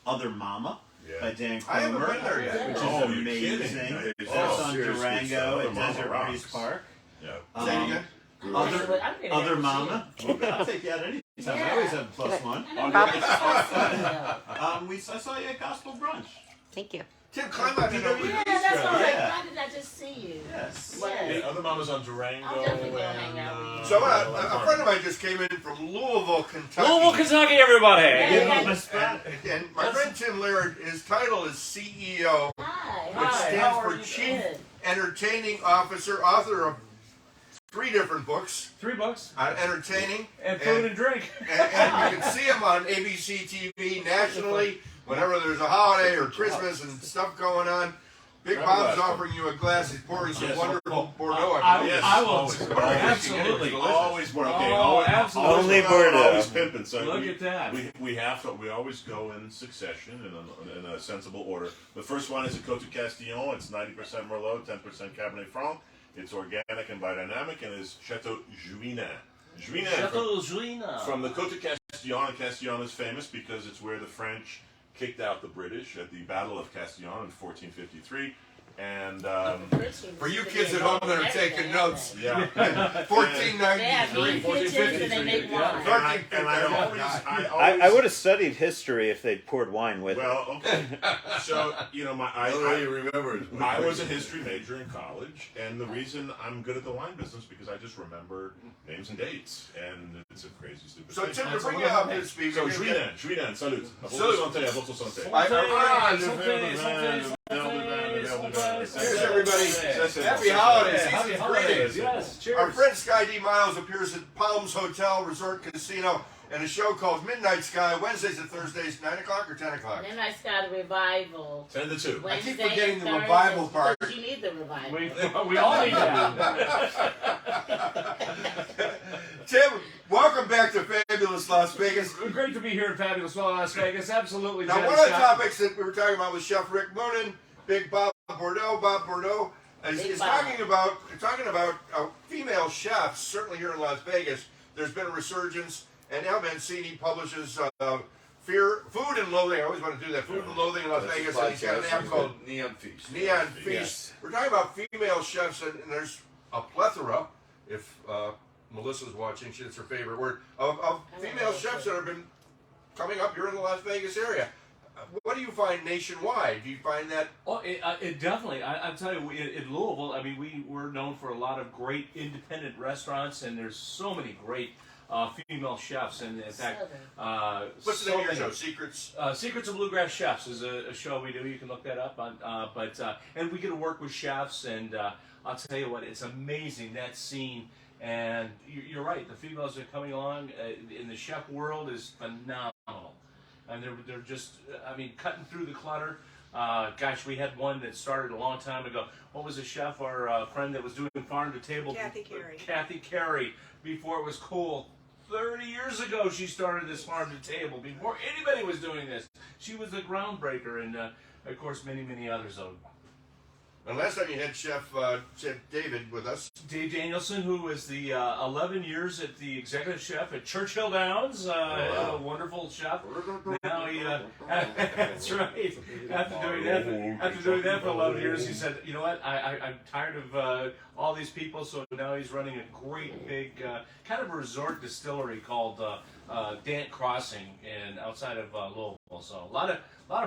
Other Mama Yeah. by Dan I haven't Cromer, been there yet. which is Oh, you're amazing. kidding. That's Oh, on seriously, Durango Other at Mama Desert rocks. Breeze Park. Yeah. Say it again. Other Mama. I'll take you out anytime. I always have a +1. I saw you at Gospel Brunch. Thank you. Tim, climb out into Yeah, that's what I was like. Yeah. Why did I just see you? Yes. Yeah. The other mama's on Durango. I'll definitely go hang out with you. So a friend of mine just came in from Louisville, Kentucky. Louisville, Kentucky, everybody. Yeah. Give up my spot. And my friend Tim Laird, his title is CEO, Hi. which Hi. stands How for are you? Chief Good. Entertaining Officer, author of 3 different books $3 on entertaining. and food and drink. And you can see him on ABC TV nationally whenever there's a holiday or Christmas and stuff going on. Big Bob's offering you a glass. He's pouring some wonderful Bordeaux. I will. Always. Absolutely. Always Bordeaux. Oh, absolutely. Only Bordeaux. Always pimping. So Look at that. We always go in succession in a sensible order. The first one is a Côte de Castillon. It's 90% Merlot, 10% Cabernet Franc. It's organic and biodynamic, and is Chateau Juinan. Chateau Juina. From the Côte de Castillon, and Castillon is famous because it's where the French kicked out the British at the Battle of Castillon in 1453. And For you kids at home that are taking notes, yeah, 1493. Kitchens and they make wine. I would have studied history if they'd poured wine with it. Well, okay. So I remember it. I was a history major in college, and the reason I'm good at the wine business because I just remember names and dates, and it's a crazy stupid So thing. Tim, to bring you up to speed, So Juina, Juinan, salut. À Salut. votre santé, à votre santé. Cheers, everybody. Happy Happy holidays. Happy Season's holidays. greetings. Yes, cheers. Our friend Sky D. Miles appears at Palms Hotel Resort Casino in a show called Midnight Sky, Wednesdays and Thursdays, 9 o'clock or 10 o'clock. And then I got a revival. 10 to 2. I keep Wednesday forgetting and the Thursday. revival part. Because you need the revival. We all need that. Tim, welcome back to Fabulous Las Vegas. Great to be here in fabulous Las Vegas. Absolutely. Now, Jen one of the Scott. topics that we were talking about was Chef Rick Moonen, Big Bob Bordeaux, is Big Bob. talking about female chefs. Certainly here in Las Vegas, there's been a resurgence, and Al Mancini publishes Food and Loathing. I always want to do that. Food and Loathing in Las That's Vegas, a and he's got an podcast. app It's called Neon Feast. Neon Feast. Yes. We're talking about female chefs, and there's a plethora. If Melissa's watching, it's her favorite word of female chefs that have been coming up here in the Las Vegas area. What do you find nationwide? Do you find that? Oh, it definitely. I'm telling you, in Louisville, I mean, we're known for a lot of great independent restaurants, and there's so many great female chefs. And in fact, What's the so name of your many. show? Secrets. Secrets of Bluegrass Chefs is a show we do. You can look that up on. And we get to work with chefs, and I'll tell you what, it's amazing, that scene. And you're right, the females that are coming along in the chef world is phenomenal. And they're just, I mean, cutting through the clutter. Gosh, we had one that started a long time ago. What was the chef, our friend that was doing farm to table? Kathy Carey. Kathy Carey, before it was cool. 30 years ago she started this farm to table before anybody was doing this. She was the groundbreaker, and of course many others. And last time you had Chef David with us. Dave Danielson, who was the 11 years at the executive chef at Churchill Downs, a wonderful chef. Now he, that's right. After doing that for 11 years, he said, "You know what? I'm tired of all these people." So now he's running a great big kind of a resort distillery called Dant Crossing, outside of Louisville. So a lot of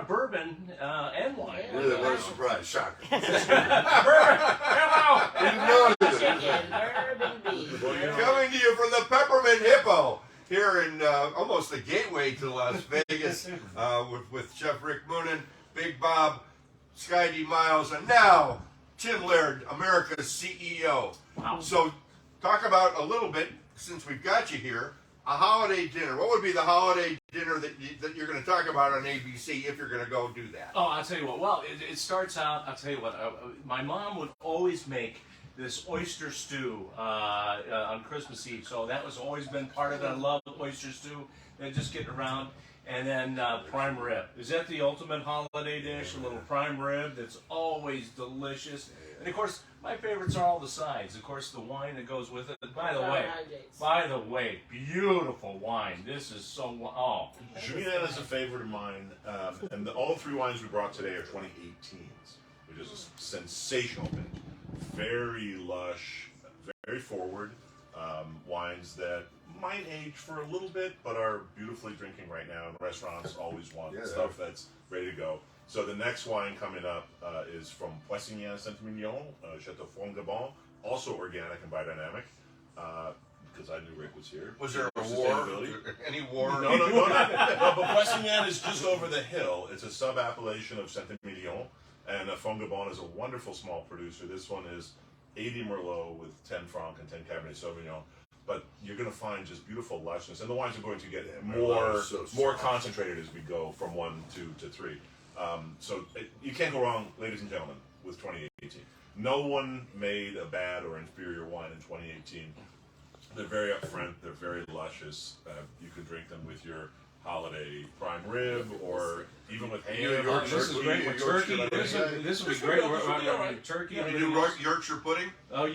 bourbon and wine. Really, what a surprise. Shocker. Bourbon, hello. Didn't know it. Chicken, bourbon beef. Coming to you from the Peppermint Hippo here in almost the gateway to Las Vegas with Chef Rick Moonen, Big Bob, Sky D. Miles, and now Tim Laird, America's CEO. Wow. So talk about a little bit, since we've got you here, a holiday dinner. What would be the holiday dinner that you're going to talk about on ABC if you're going to go do that? Oh, I'll tell you what. Well, it starts out. I'll tell you what. My mom would always make this oyster stew on Christmas Eve. So that was always been part of it. I love oyster stew. Then just getting around. And then prime rib. Is that the ultimate holiday dish? A little prime rib that's always delicious. And of course, my favorites are all the sides. Of course, the wine that goes with it. By the way, beautiful wine. This is so. Oh, Julian is a favorite of mine, and all three wines we brought today are 2018s, which is a sensational vintage. Very lush, very forward wines that might age for a little bit, but are beautifully drinking right now. And restaurants always want stuff that's ready to go. So the next wine coming up is from Poissignan Saint-Emilion, Chateau Fongabon, also organic and biodynamic. Because I knew Rick was here. Was there a For war? sustainability. Any war? No, but Poissignan is just over the hill. It's a sub-appellation of Saint-Emilion, and Fongabon is a wonderful small producer. This one is 80 Merlot with 10 Franc and 10 Cabernet Sauvignon. But you're going to find just beautiful lushness, and the wines are going to get more concentrated as we go from 1, 2 to 3. You can't go wrong, ladies and gentlemen, with 2018. No one made a bad or inferior wine in 2018. They're very upfront. They're very luscious. You can drink them with your holiday prime rib, or even with ham. this is great with turkey. This would be great with turkey. You do Yorkshire pudding? Oh,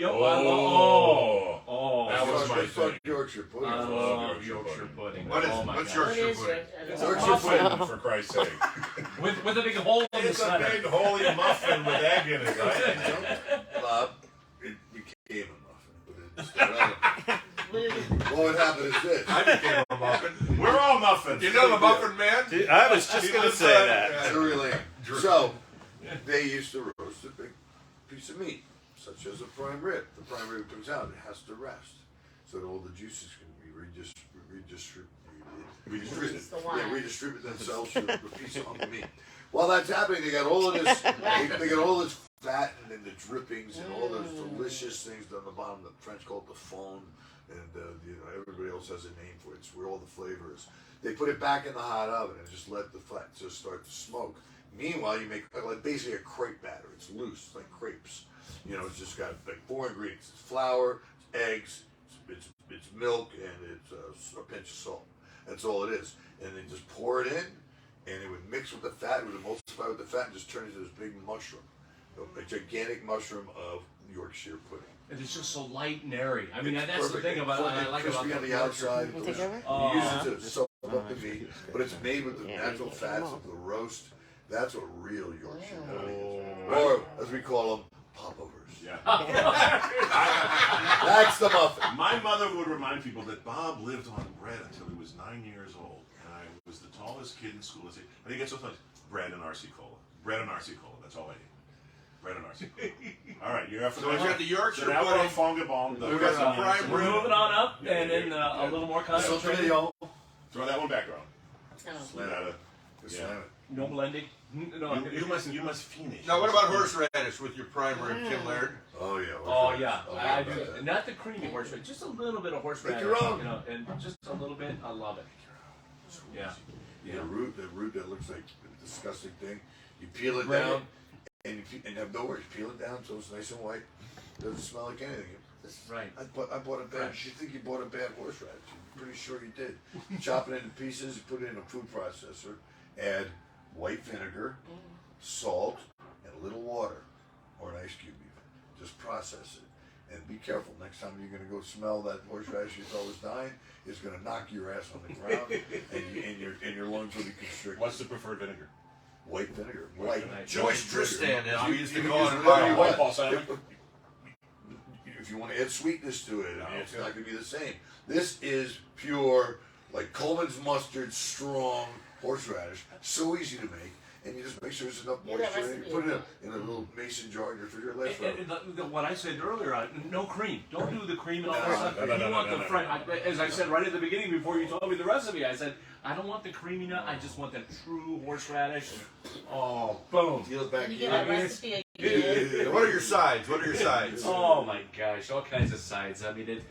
That was my Fuck thing. Yorkshire pudding. I love Yorkshire pudding. What is Oh my what's God. Yorkshire pudding? It's a muffin, for Christ's sake. With a big hole in the It's a center. big holy muffin with egg in it, right? Bob, it became a muffin, but it didn't start out. What happened is this. I became a muffin. We're all muffins. You know the Muffin Man? I was just going to say that. Drury Lane. So, they used to roast a big piece of meat, such as a prime rib. The prime rib comes out, it has to rest, so that all the juices can be redistribute themselves to the piece of meat. While that's happening, they got all of this. They got all this fat and then the drippings and all those delicious things down the bottom. The French call it the fond, and everybody else has a name for it. It's where all the flavor is. They put it back in the hot oven and just let the fat just start to smoke. Meanwhile, you make like basically a crepe batter. It's loose, it's like crepes. It's just got like 4 ingredients: it's flour, it's eggs, it's milk, and it's a pinch of salt. That's all it is. And then just pour it in, and it would mix with the fat. It would emulsify with the fat and just turn into this big mushroom, a gigantic mushroom of Yorkshire pudding. And it's just so light and airy. I mean, It's that's the perfect. thing about It's I like crispy about on the outside. You take over? You use it to soak up the meat, but it's made with the natural fats of the roast. That's what real Yorkshire pudding is. Or, as we call them, popovers. Yeah. That's the muffin. My mother would remind people that Bob lived on bread until he was 9 years old, and I was the tallest kid in school. And he gets so funny. Bread and RC Cola. Bread and RC Cola. That's all I eat. Bread and RC Cola. All right, you're after So we've got the Yorkshire so now we're on pudding. Fongabon. We've got some prime We're rib. moving on up, Yeah, and then yeah. a little more Something concentrated. they all Throw that one back around. slam it. Yeah. Slam it. No blending. No. You must finish. Now, what about horseradish with your prime rib, Tim Laird? Oh, yeah. Oh yeah, I love do. that. Not the creamy horseradish, just a little bit of horseradish. your own. And just a little bit. I love it. Yeah. The root that looks like a disgusting thing. You peel it down, and have no worries. Peel it down so it's nice and white. Doesn't smell like anything. Right. I bought a bad. You think you bought a bad horseradish? I'm pretty sure you did. Chop it into pieces, put it in a food processor, add white vinegar, salt, and a little water, or an ice cube even. Just process it, and be careful. Next time you're gonna go smell that horseradish you thought was dying, it's gonna knock your ass on the ground, and your lungs will be constricted. What's the preferred vinegar? White vinegar. White. Joyce Tristan, as we used to You call can it. use whatever you White want. Paul Simon. If you want to add sweetness to it, I mean, it's okay. not going to be the same. This is pure, like Coleman's mustard, strong horseradish. So easy to make, and you just make sure there's enough Yeah, that moisture in it. recipe You put it is in a little mason jar in your refrigerator. Lasts And forever. what I said earlier, no cream. Don't do the cream and all that No, stuff. no, You no, want no, the no, fresh. no. As I said right at the beginning before you told me the recipe, I said I don't want the creamy nut. I just want that true horseradish. Oh, boom. Deal back Can you here. get that mean, recipe again? What are your sides? What are your sides? Oh my gosh, all kinds of sides. I mean,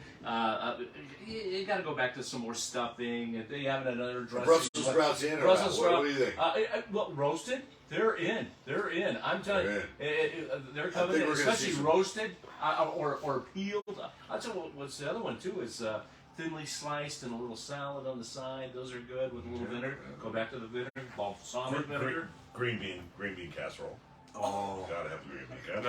you got to go back to some more stuffing, and they have another dressing. Brussels sprouts in or out? Brussels What sprout. do you think? Well, roasted, they're in. They're in. I'm telling you, they're coming in, we're gonna especially see some- roasted or peeled. I'll tell you what's the other one too is thinly sliced and a little salad on the side. Those are good with a little vinegar. Go back to the vinegar, balsamic vinegar. Green bean casserole. Oh. Gotta have the green bean casserole.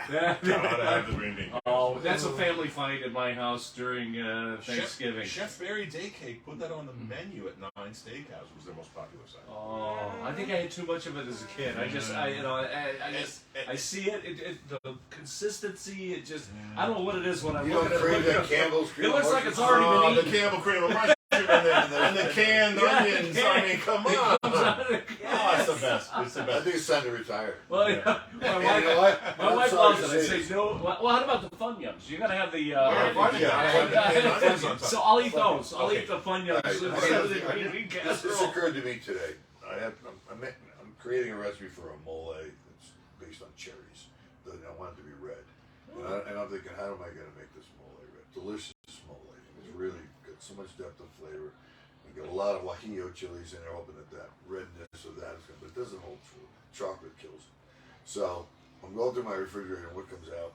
Gotta have the green bean. Oh, that's a family fight at my house during Thanksgiving. Chef Barry Day Cake put that on the menu at Nine Steakhouse. Was their most popular side. Oh, I think I had too much of it as a kid. I see it, the consistency. It just, I don't know what it is when I You look don't at crave it. that Campbell's cream. It looks like it's mustard? already been the eaten. Campbell cream of mushroom and the canned onions. I mean, come on. Oh, it's the best. It's the I best. think it's time to retire. Well, Yeah. my And wife, you know what? my I'm wife sorry loves to it. I say say no. Well, how about the Funyuns? You gotta have the. Yeah, Funyuns. Onions on top. So I'll eat those. I'll Okay. eat the Funyuns Right. instead of the green bean This casserole. occurred to me today. I'm creating a recipe for a mole that's based on cherries. I want it to be red. And I'm thinking, how am I going to make this mole red? Delicious mole. It's really good. So much depth of flavor. We got a lot of guajillo chilies in there, hoping that redness of that is going to, but it doesn't hold true. Chocolate kills it. So I'm going through my refrigerator, and what comes out?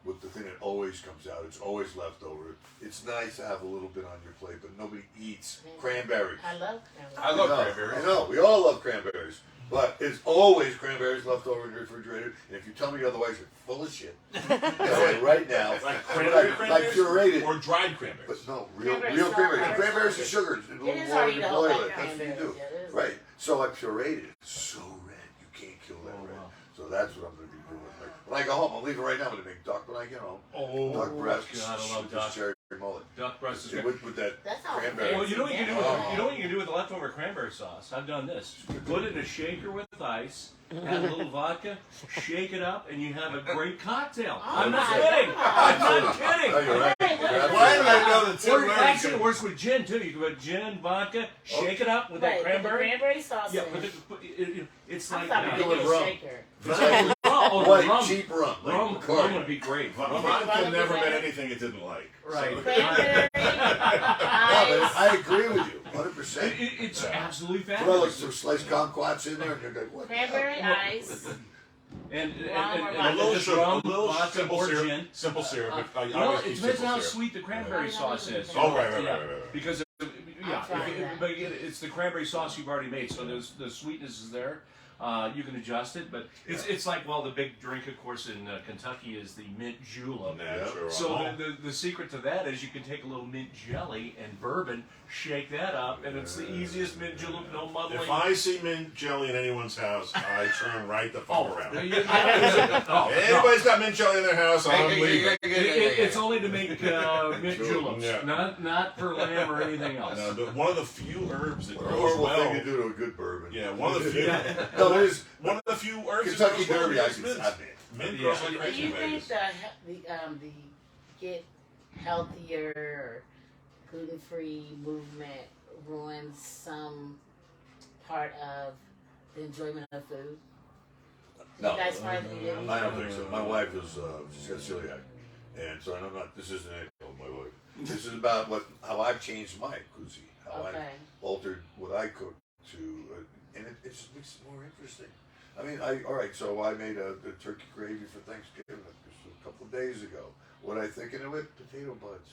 With the thing that always comes out, it's always left over. It's nice to have a little bit on your plate, but nobody eats cranberries. I love I cranberries. love know, cranberries. I know, we all love cranberries. But it's always cranberries left over in the refrigerator, and if you tell me otherwise, you're full of shit. Tell me right now. Like cranberry like pureed. or dried cranberries. But no, real Cranberries cranberries. are- Cranberries and sugar. A little is more hard in to your hold boil back it. That's what you do. cranberries, yeah, it is. Right. So I pureed it. It's so red. You can't kill that red. wow. So that's what I'm going to be doing. Like, when I go home, I'm leaving right now. I'm going to make duck when I get home. Oh, Duck breast. God, I love with this duck. cherry mullet. Duck breast is Yeah, good. with that That sounds cranberry. Well, you know what you can do. Oh. You know what you can do with the leftover cranberry sauce. I've done this. Put it in a shaker with ice. Add a little vodka. Shake it up, and you have a great cocktail. I'm not my kidding. God. I'm not Oh, kidding. you're right. Hey, You're what- Why did I know absolutely that Tim Or Larry actually, it works with gin too. You can put gin, vodka, shake it up with that Right, cranberry. Put the cranberry sauce Yeah, in. it's I'm like sorry, do I it get a rum. shaker. right. oh, White, rum. cheap rum. Like Rum Bacardi. would be great. Vodka never meant anything it didn't like. Right. So- Cranberry, No, but ice. I agree with you, 100%. It's absolutely Put like fabulous. some sliced kumquats in there, and you're like, what? the hell? Cranberry ice. And Rum or A vodka. little just sugar, a rum, little vodka, simple or syrup. gin. Simple syrup. I You know, always it keep depends on how simple syrup. sweet the cranberry sauce is. Oh, right. Because yeah, trying that. but again, it's the cranberry sauce you've already made, so the sweetness is there. You can adjust it, but it's like, well, the big drink, of course, in Kentucky is the mint julep. Natural. So the secret to that is you can take a little mint jelly and bourbon, shake that up, and it's the easiest mint julep, no muddling. If I see mint jelly in anyone's house, I turn right the fuck around. Anybody's got mint jelly in their house, I'm leaving. It's only to make mint juleps, Yeah. not for lamb or anything else. No, one of the few herbs that What a grows horrible well. thing to do to a good bourbon. Yeah, one of the few. No, there's One of the few herbs Kentucky that grows well Derby. I is can mint. stop it. Mint Yeah. grows like Do crazy you in think Vegas. the get healthier or gluten-free movement ruins some part of the enjoyment of food? No, You guys find that you didn't? I don't think so. My wife is she's got celiac, and so I'm not. This isn't anything about my wife. This is about how I've changed my cuisine, how Okay. I've altered what I cook to, and it just makes it more interesting. I mean, all right. So I made a turkey gravy for Thanksgiving just a couple of days ago. What I thinking of it? Potato buds.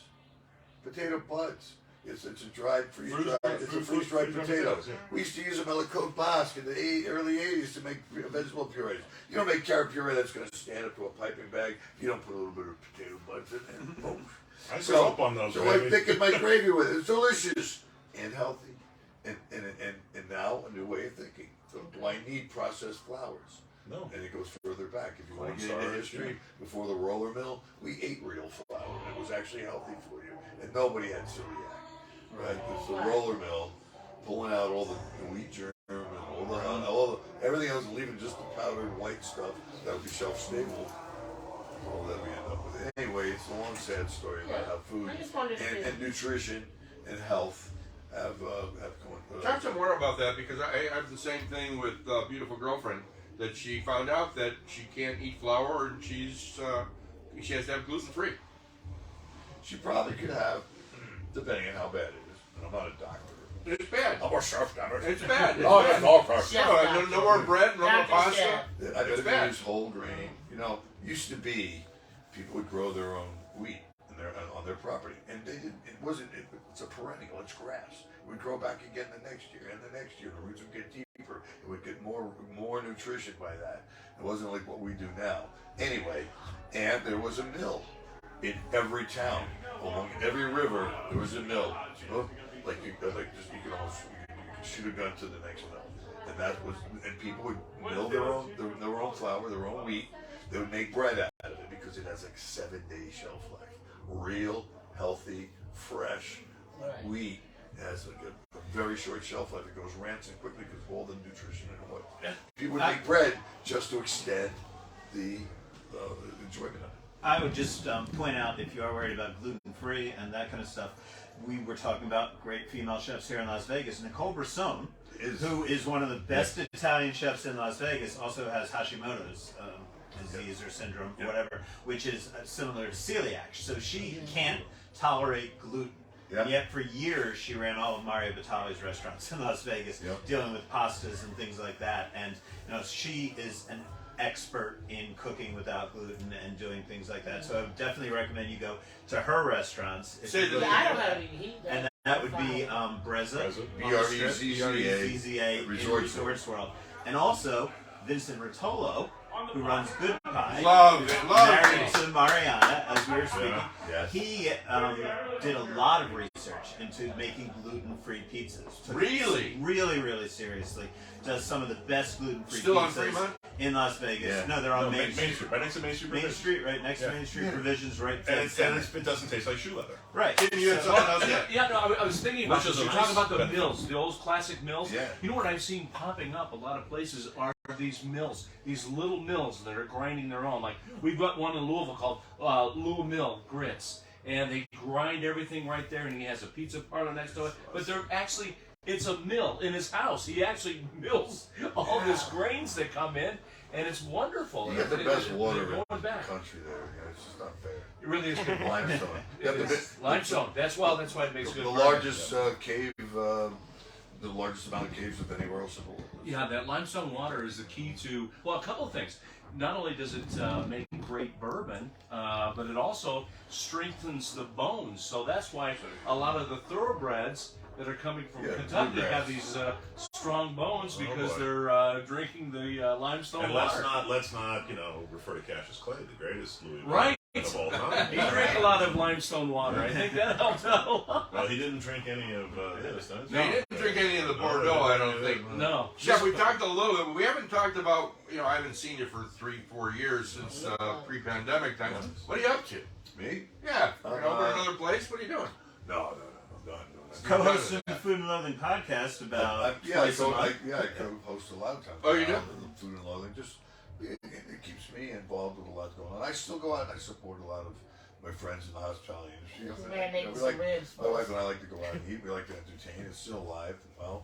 Potato buds. It's a dried, freeze-dried potato. Yeah. We used to use them at La Côte Basque in the early 80s to make vegetable purees. You don't make carrot puree that's going to stand up to a piping bag. You don't put a little bit of potato buds in it. And boom. I grew up on those. So I'm thinking my gravy with it. It's delicious and healthy. And now a new way of thinking. So do I need processed flours? No. And it goes further back. If you want to get Cornstarch, into history, before the roller mill, we ate real flour. And it was actually healthy for you. And nobody had celiac. Right? It's the roller mill pulling out all the wheat germ and all the everything else and leaving just the powdered white stuff that would be shelf stable. All that we end up with. Anyway, it's a long sad story about how food I just wanted to and nutrition and health have come. Talk some more about that, because I have the same thing with beautiful girlfriend, that she found out that she can't eat flour and she has to have gluten free. She probably could have, depending on how bad it is. And I'm not a doctor. It's bad. I'm a chef, damn it. It's bad. It's Oh, bad. yeah, no, Chef No more bread, no more Dr. pasta. Chef. I It's bet bad. use whole grain. You know, used to be people would grow their own wheat on their property, and they didn't. It's a perennial. It's grass. It would grow back again the next year and the next year. The roots would get deeper. It would get more nutrition by that. It wasn't like what we do now. Anyway, and there was a mill in every town, along every river. There was a mill. Like you could shoot a gun to the next mill. And people would mill their own flour, their own wheat. They would make bread out of it because it has like 7-day shelf life. Real, healthy, fresh wheat has like a very short shelf life. It goes rancid quickly because of all the nutrition and oil. People would make bread just to extend the enjoyment of it. I would just point out, if you are worried about gluten-free and that kind of stuff, we were talking about great female chefs here in Las Vegas. Nicole Brisson, who is one of the best Italian chefs in Las Vegas, also has Hashimoto's disease or syndrome, whatever, which is similar to celiac. So she can't tolerate gluten. Yeah. Yet for years she ran all of Mario Batali's restaurants in Las Vegas, dealing with pastas and things like that. And she is an expert in cooking without gluten and doing things like that. So I would definitely recommend you go to her restaurants. Say I don't know how to eat that. And that would be Brezza, Brezza, in Resorts World. And also Vincent Rotolo, who runs Good Pie. Love it. Married to Mariana, as we were speaking. Yes. He did a lot of research into making gluten-free pizzas. Took it Really? Really, really seriously. Does some of the best gluten-free Still on pizzas Fremont? in Las Vegas. Yeah. No, they're on Main Main Street. Street, right next to Main Street. Main Street, right next to Main Street. Provisions, right. And center. it doesn't taste like shoe leather. Right. Can you have something else? Yeah, no, I was thinking about Which this. is a You're talking nice about the benefit. mills, the old classic mills. Yeah. You know what I've seen popping up a lot of places are these mills, these little mills that are grinding their own. Like we've got one in Louisville called Louisville Mill Grits, and they grind everything right there, and he has a pizza parlor next to it. But they're actually, it's a mill in his house. He actually mills all these grains that come in, and it's wonderful. You get the best water in Going the back. country there. It's just not fair. It really is good. Limestone. You have Limestone. That's why it makes the good. largest cave, the largest amount of caves of anywhere else in the world. Yeah, that limestone water is the key to, well, a couple of things. Not only does it make great bourbon, but it also strengthens the bones. So that's why a lot of the thoroughbreds that are coming from Kentucky bluegrass. have these strong bones because boy. they're drinking the limestone And water. let's not refer to Cassius Clay, the greatest Louis Right. of all time. He drank a lot of limestone water. I think that helped out a lot. Well, he didn't drink any of this. He didn't drink any of the Bordeaux, I don't think. No. Chef, we talked a little bit. We haven't talked about, I haven't seen you for 3-4 years since pre-pandemic time. What are you up to? Me? Yeah, over at another place? What are you doing? No. Co-hosting the Food and Loathing podcast about twice a month. I co-host a lot of times. Oh, you do? Food and Loathing. It keeps me involved with a lot going on. I still go out and I support a lot of my friends in the hospitality industry. This man making We some ribs. my wife and I like to go out and eat. We like to entertain. It's still alive and well.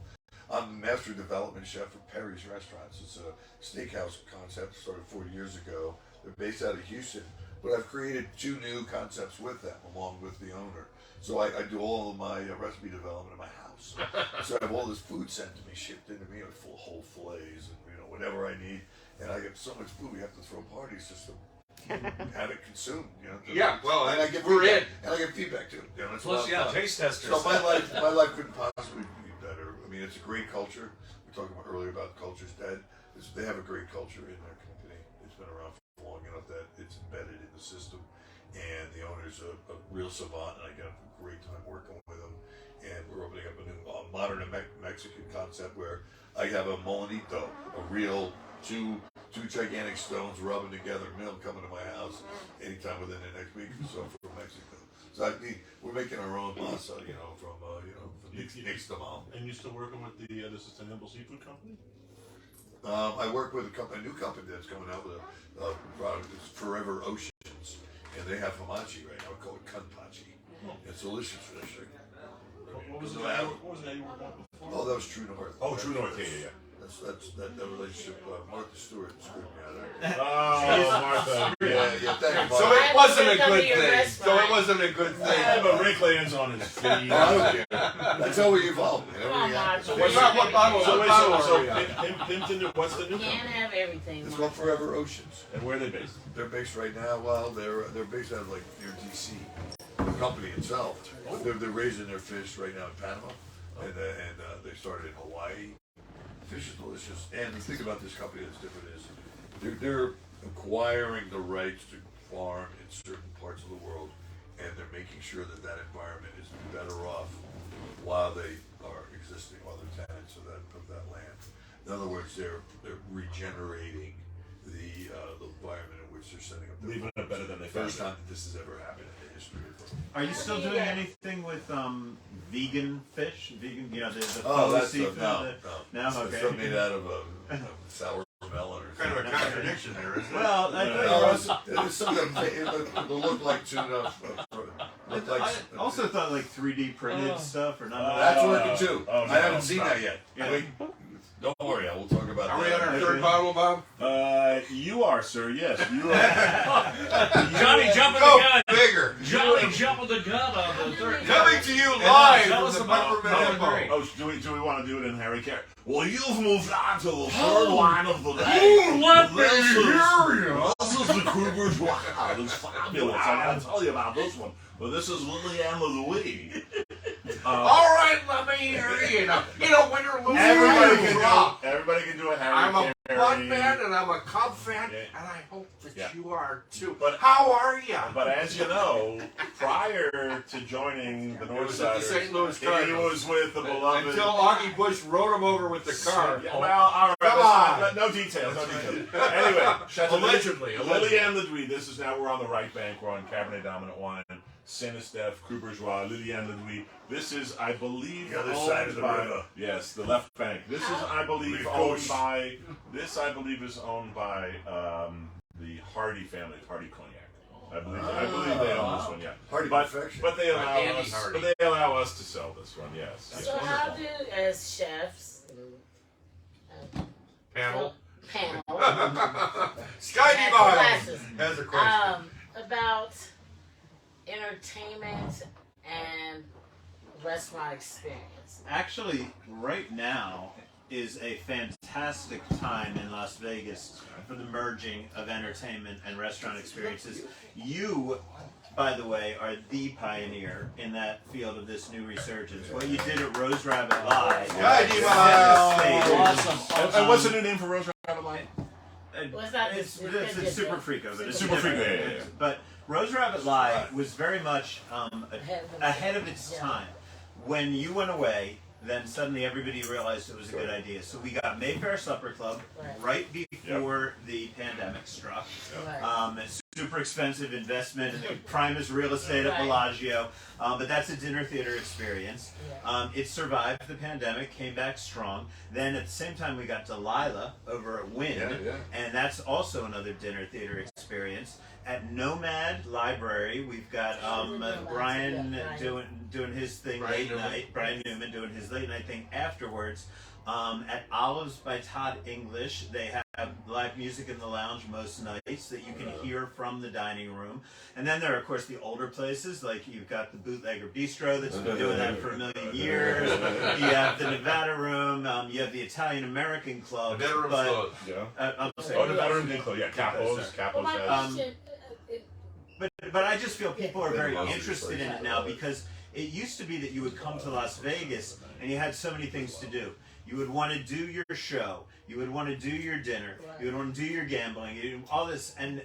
I'm the master development chef for Perry's Restaurants. It's a steakhouse concept started 40 years ago. They're based out of Houston. but I've created 2 new concepts with them, along with the owner. So I do all of my recipe development in my house. So I have all this food sent to me, shipped into me, like full whole fillets and whatever I need. And I get so much food, we have to throw parties just to have it consumed. Yeah, well, and I get we're feedback, in. and I get feedback too. It's a Plus, lot of yeah, fun. taste testers. So my life couldn't possibly be better. I mean, it's a great culture. We were talking about earlier about culture's dead. They have a great culture in their company. It's been around for long enough that it's embedded in the system. And the owner's a real savant, and I get a great time working with him. And we're opening up a new modern Mexican concept where I have a molinito, a real two gigantic stones rubbing together, milk coming to my house anytime within the next week or so from Mexico. So we're making our own masa, from Nixtamal. And you're still working with the Sustainable Seafood Company? I work with a new company that's coming out with a product. It's Forever Oceans, and they have hamachi right now called kanpachi. It's delicious fish. What was the guy you were working with before? Oh, that was True North. Oh, True North, yeah. That's that relationship. Martha Stewart screwed me out of there. Oh, Martha. Yeah, thank you. So Martha. it wasn't a Come to good your thing. restaurant. So it wasn't a good thing. Yeah, but Rick lands on his feet. I don't care. That's how we evolve. Come on, Martha. So What bottle so are we on? Pimpton, what's the new Can't company? have everything. It's called Forever Oceans. And where are they based? They're based right now. Well, they're based out of near DC. The company itself. They're raising their fish right now in Panama, and they started in Hawaii. Fish is delicious. And the thing about this company that's different is they're acquiring the rights to farm in certain parts of the world, and they're making sure that environment is better off while they are existing other tenants of that land. In other words, they're regenerating the environment in which they're setting up. Leaving it better than they found First it. time that this has ever happened in the history of them. Are you still doing anything with vegan fish? Vegan, the Oh, faux that's seafood? no. No, It's okay. something made out of a sour melon or Kind of a something. contradiction there, isn't it? Well, I No, it's something that it look like tuna. Look like, I also thought 3D printed stuff or none of that. that's working too. Oh, no, I haven't seen stop. that yet. Yeah. Wait, don't worry, we'll talk about Are that. we on our third bottle, Bob? You are, sir. Yes, you are. Johnny jumping Go the gun. bigger. Johnny jumping the gun on the third. Coming to you live tell from us the about Peppermint Peppermint Hippo. Hippo. Do we want to do it in Harry Carey? Well, you've moved on to the third line of the day. Ooh, let me This is- hear you. This is the Kruger's Wow. It's fabulous. I gotta tell you about this one. But this is Liliana Louis. All right, let me hear you. You know, when you're losing, Everybody can do a Harry I'm a Carey. Bud fan and I'm a Cub fan, Yeah. and I hope that Yeah. you are too. But- how are you? But as you know, prior to joining the North was at the Siders, St. Louis he Cardinals. was with the beloved. Until Augie Bush rode him over with the car. Yeah, well, all right. Come let's not- on. No details. No details. Anyway, Allegedly. Liliane Ledouis. This is now we're on the right bank. We're on Cabernet Dominant wine. Saint Estèphe, Cru Bourgeois, Liliane Ledouis. This is, I believe, The other owned side of the by- river. Yes, the left bank. This is, I believe, Rive owned gauche. by. This, I believe, is owned by the Hardy family, Hardy Cognac. I believe they own this one. Yeah. Hardy but, Perfection. but they allow Andy us. Hardy. But they allow us to sell this one. Yes. So how do, as chefs, Panel. panel, Sky Ask Divine classes. has a question. about entertainment and restaurant experience? Actually, right now is a fantastic time in Las Vegas for the merging of entertainment and restaurant experiences. You, by the way, are the pioneer in that field of this new resurgence. What you did at Rose Rabbit Live. Sky Divine. Awesome. And what's the new name for Rose Rabbit Live? Well, it's not It's this- Super Frico, but it's Super different. Frico, yeah. But Rose Rabbit Live was very much Ahead of its Yeah. time. When you went away, then suddenly everybody realized it was a good idea. So we got Mayfair Supper Club right before the pandemic struck. Right. It's super expensive investment, prime as real estate at Right. Bellagio, but that's a dinner theater experience. Yeah. It survived the pandemic, came back strong. Then at the same time we got Delilah over at Wynn, Yeah. and that's also another dinner theater experience. At Nomad Library, we've got Brian Yeah, Brian. doing his thing Brian late Newman. night. Brian Newman doing his late night thing afterwards. At Olives by Todd English, they have live music in the lounge most nights that you can hear from the dining room. And then there are, of course, the older places, like you've got the Bootlegger Bistro that's been doing that for a million years. You have the Nevada Room. You have the Italian American Club. The bedroom's but, closed. Yeah. I'm Oh, sorry. the bedroom did close. Yeah, Capo's Well, my has. question, But I just feel people are very Yeah. interested in it now because it used to be that you would come to Las Vegas and you had so many things to do. You would want to do your show. You would want to do your dinner. You would want to do your gambling. All this, and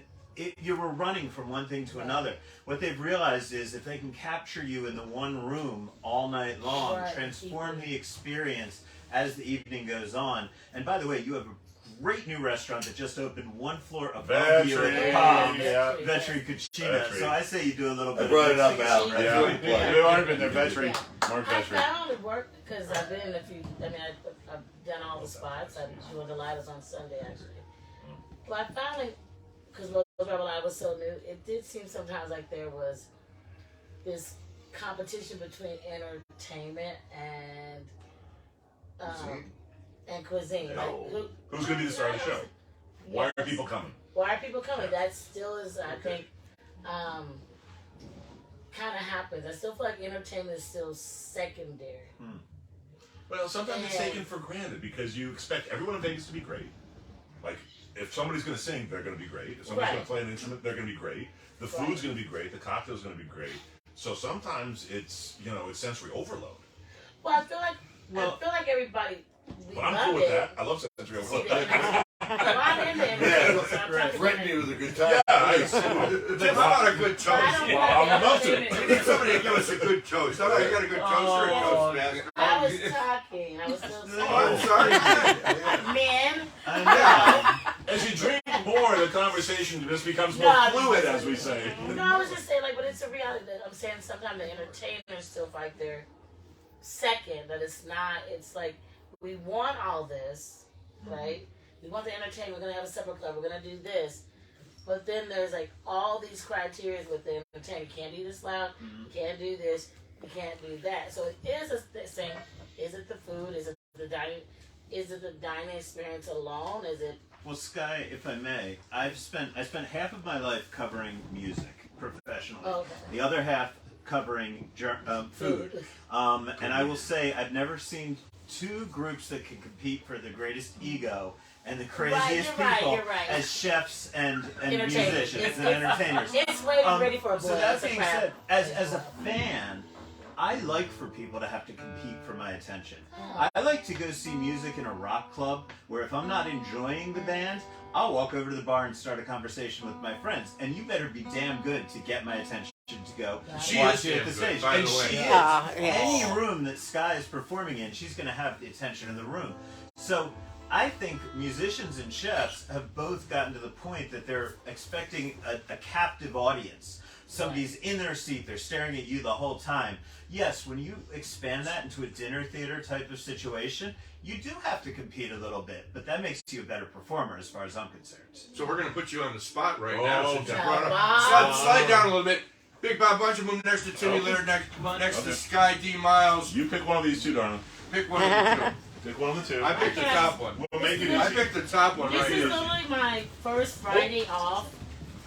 you were running from one thing to another. What they've realized is if they can capture you in the one room all night long, Right. transform the experience as the evening goes on. And by the way, you have a great new restaurant that just opened one floor above you in the Vetri, Palms, yeah. Vetri Cucina. Vetri. So I say you do a little I bit brought of it up, mixing Al. up, right? Yeah, Good plug. we've already been there. Vetri, Yeah. Mark I Vetri. found it worked because I've been in a few. I mean, I've done all the spots. I joined the lighters on Sunday actually. But I finally, because Rose Rebel Live was so new, it did seem sometimes like there was this competition between entertainment and cuisine. Like, Who's going to be the star of the show? Why are people coming? Why are people coming? That still is, I think, kind of happens. I still feel like entertainment is still secondary. Well, sometimes it's taken for granted because you expect everyone in Vegas to be great. Like, if somebody's going to sing, they're going to be great. If somebody's going to play an instrument, they're going to be great. The food's going to be great. The cocktail's going to be great. So sometimes it's, it's sensory overload. Well, I feel like everybody. We But I'm love cool with it. that. I love sensory See, overload. I'm in there. So I'm trying to Threaten me with a good time. Nice. Tim, how about a good toast? But I don't Well, want I'm about to. entertainment. We need somebody to give us a good toast. Somebody got a good toast or a toast master? I was talking. I was still Oh, I'm talking. sorry. Men. I As you drink more, the conversation just becomes more No, fluid, as we say. No, I was just saying, like, but it's a reality that I'm saying sometimes the entertainers still feel like they're second, that it's not, it's like, we want all this, right? We want the entertainment, we're going to have a supper club, we're going to do this. But then there's like all these criteria with the entertainment. You can't do this loud, you can't do this, you can't do that. So it is a thing. Is it the food? Is it the dining? Is it the dining experience alone? Is it? Well, Sky, if I may, I spent half of my life covering music professionally. Okay. The other half covering food. And I will say I've never seen two groups that can compete for the greatest ego and the craziest people you're right. as chefs and Entertainers. musicians and entertainers. It's way ready for a boy. So that It's a being crap. said, as a fan, I like for people to have to compete for my attention. I like to go see music in a rock club where if I'm not enjoying the band, I'll walk over to the bar and start a conversation with my friends. And you better be damn good to get my attention to go She watch is it at damn the good, stage. by And the way. she is. Yeah. Any room that Sky is performing in, she's going to have the attention in the room. So I think musicians and chefs have both gotten to the point that they're expecting a captive audience. Somebody's in their seat, they're staring at you the whole time. Yes, when you expand that into a dinner theater type of situation, you do have to compete a little bit, but that makes you a better performer as far as I'm concerned. So we're going to put you on the spot right now. Since you Okay. brought up. Wow. Slide down a little bit. Big Bob Bunch move next to Timmy Leonard, next to Sky D. Miles. You pick one of these two, darling. Pick one of the two. Pick one of the two. I picked the top one. We'll make it I easy. picked the top one This right is here. literally my first Friday off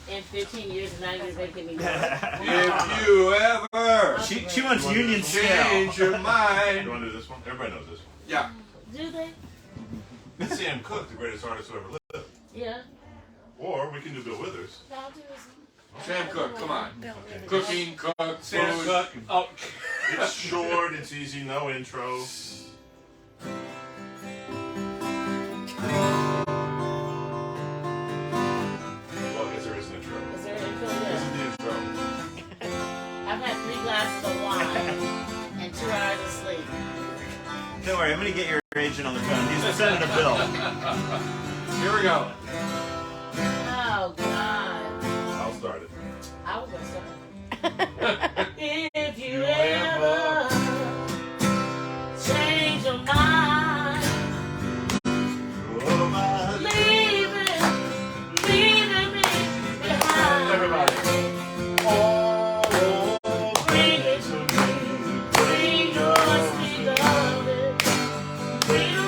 in 15 years, and now you're making me work. If you ever She wants union scale. change your You mind. want to do this one? Everybody knows this one. Yeah. Do they? Sam Cooke, the greatest artist who ever lived. Yeah. Or we can do Bill Withers. I'll do this. Sam Cooke, come on. Okay. Cooking, cook, Sam food. Cooke. Oh, It's short, it's easy, no intro. Well, I guess there is an intro. Is there an intro? This Yeah. is the intro. I've had 3 glasses of wine and 2 hours of sleep. Don't worry, I'm going to get your agent on the phone. He's sending a bill. Here we go. Oh, God. I'll start it. I was going to start. If you ever change your mind, leaving me behind. Everybody. Oh, bring it to me. Bring your sweet loving. Bring it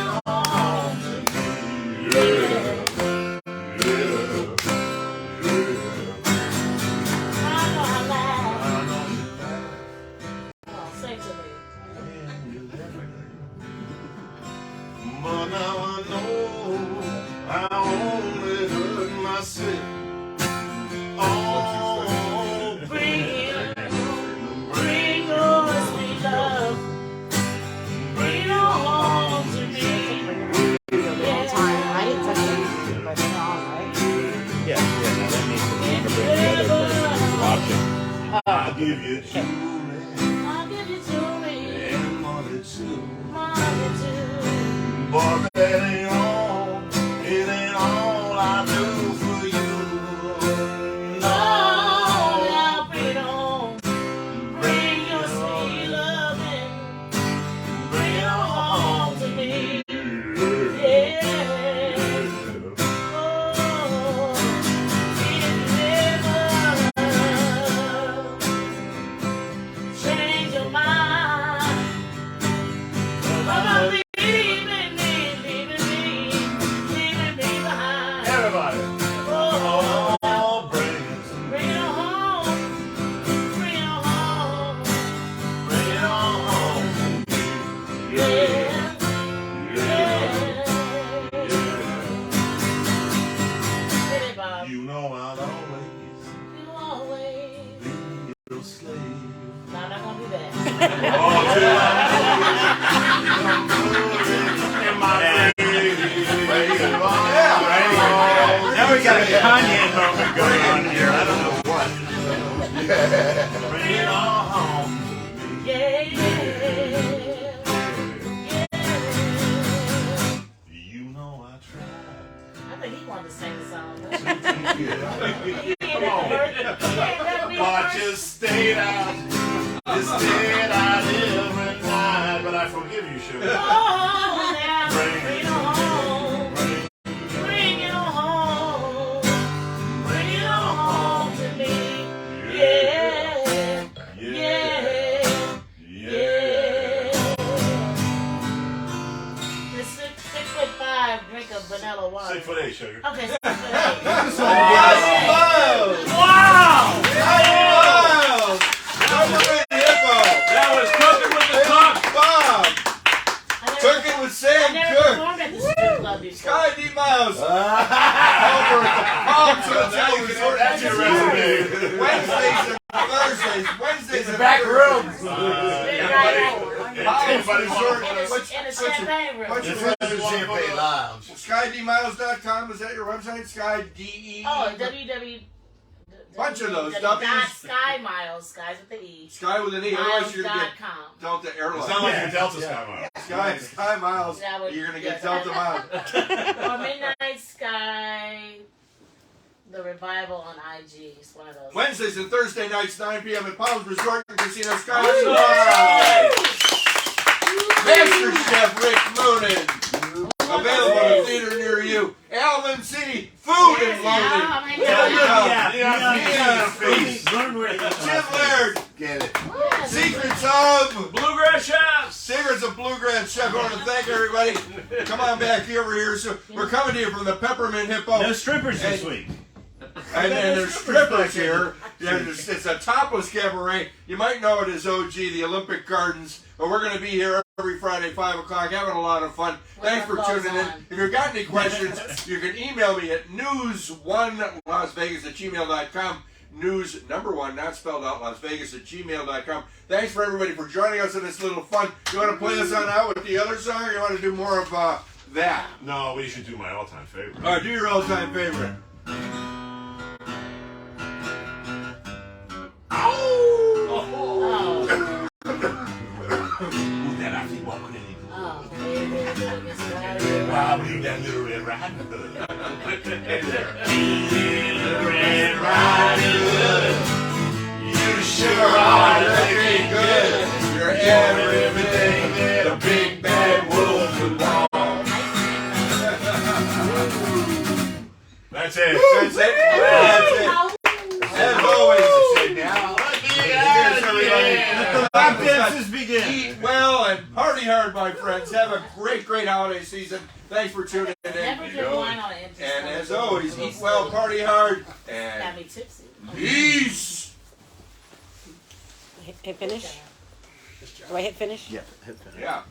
I'll give you jewelry I'll give you jewelry, and money too. money too. But that ain't all, it ain't all I do for you. Oh, now bring it home. Bring your sweet loving. Bring it home to me. Yeah. Oh, if you ever change your mind about leaving me behind. Everybody. Oh, Oh, bring it, bring it home. Bring it home. bring it on home. Yeah. You know I'll always You always. be your slave. No, I'm not gonna do that. Oh, till I'm in my baby. Now we got a Kanye moment going on here. I don't know what. Bring it on home to me. Yeah. You know I tried. I think he wanted to sing the song. Come on. But you stayed out. You stayed out every night. But I forgive you, sugar. Oh, now bring it home. Bring it home. Bring it home to me. Yeah. Yeah. This 6'5" drink of vanilla water. 6'8", sugar. Okay, 6'8". Wow! Peppermint Hippo! That was Cooking with the Cook. Bob! Cooking with I Sam never Cook! performed at the strip club before. Sky D. Miles! Over at the Now you can add your resume. Wednesdays and Thursdays. Wednesdays and back room. Anybody short? In the champagne room. What's This your is the Champagne Lounge. SkyDmiles.com, is that your website? SkyDE? Oh, www. Bunch of those, Dot W's. Sky Miles, skies with the E. Sky with an E, otherwise you're going to get Miles.com. Delta It's Airlines. not like your Delta Sky Mile. Sky Miles, That would- you're going to get yeah. Delta Miles. Or Midnight Sky, the revival on IG. It's one of those. Wednesdays and Thursday nights, 9 p.m. at Palms Resort and Casino Sky. Master Chef Rick Moonen. Available in a theater near you. Alvin C. Food Yes, and Clothing. Learn where you Jim Laird. Get it. Yes. Secrets of Bluegrass Chefs. Secrets of Bluegrass Chef. I want to thank everybody. Come on back over here. So we're coming to you from the Peppermint Hippo. No strippers this week. And there's strippers here. It's a topless cabaret. You might know it as OG, the Olympic Gardens. But we're going to be here every Friday, 5 o'clock, having a lot of fun. Thanks for tuning in. If you've got any questions, you can email me at news1lasvegas@gmail.com. News number 1, not spelled out, lasvegas@gmail.com. Thanks for everybody for joining us in this little fun. You want to play us on out with the other song, or you want to do more of that? No, we should do my all-time favorite. All right, do your all-time favorite. Oh, Who's that I see walking in oh, baby. I believe that little Red Riding Hood. Red Riding Hood, you sure are looking good. You're everything that a big bad wolf would want. That's it. That's it. That's it. As always, Lap dances begin. eat well and party hard, my friends. Have a great, great holiday season. Thanks for tuning in. Never drink wine on an empty And stomach. as always, eat well, party hard, Got and me tipsy. peace. Hit finish? Do I hit finish? Yeah, hit finish. Yeah.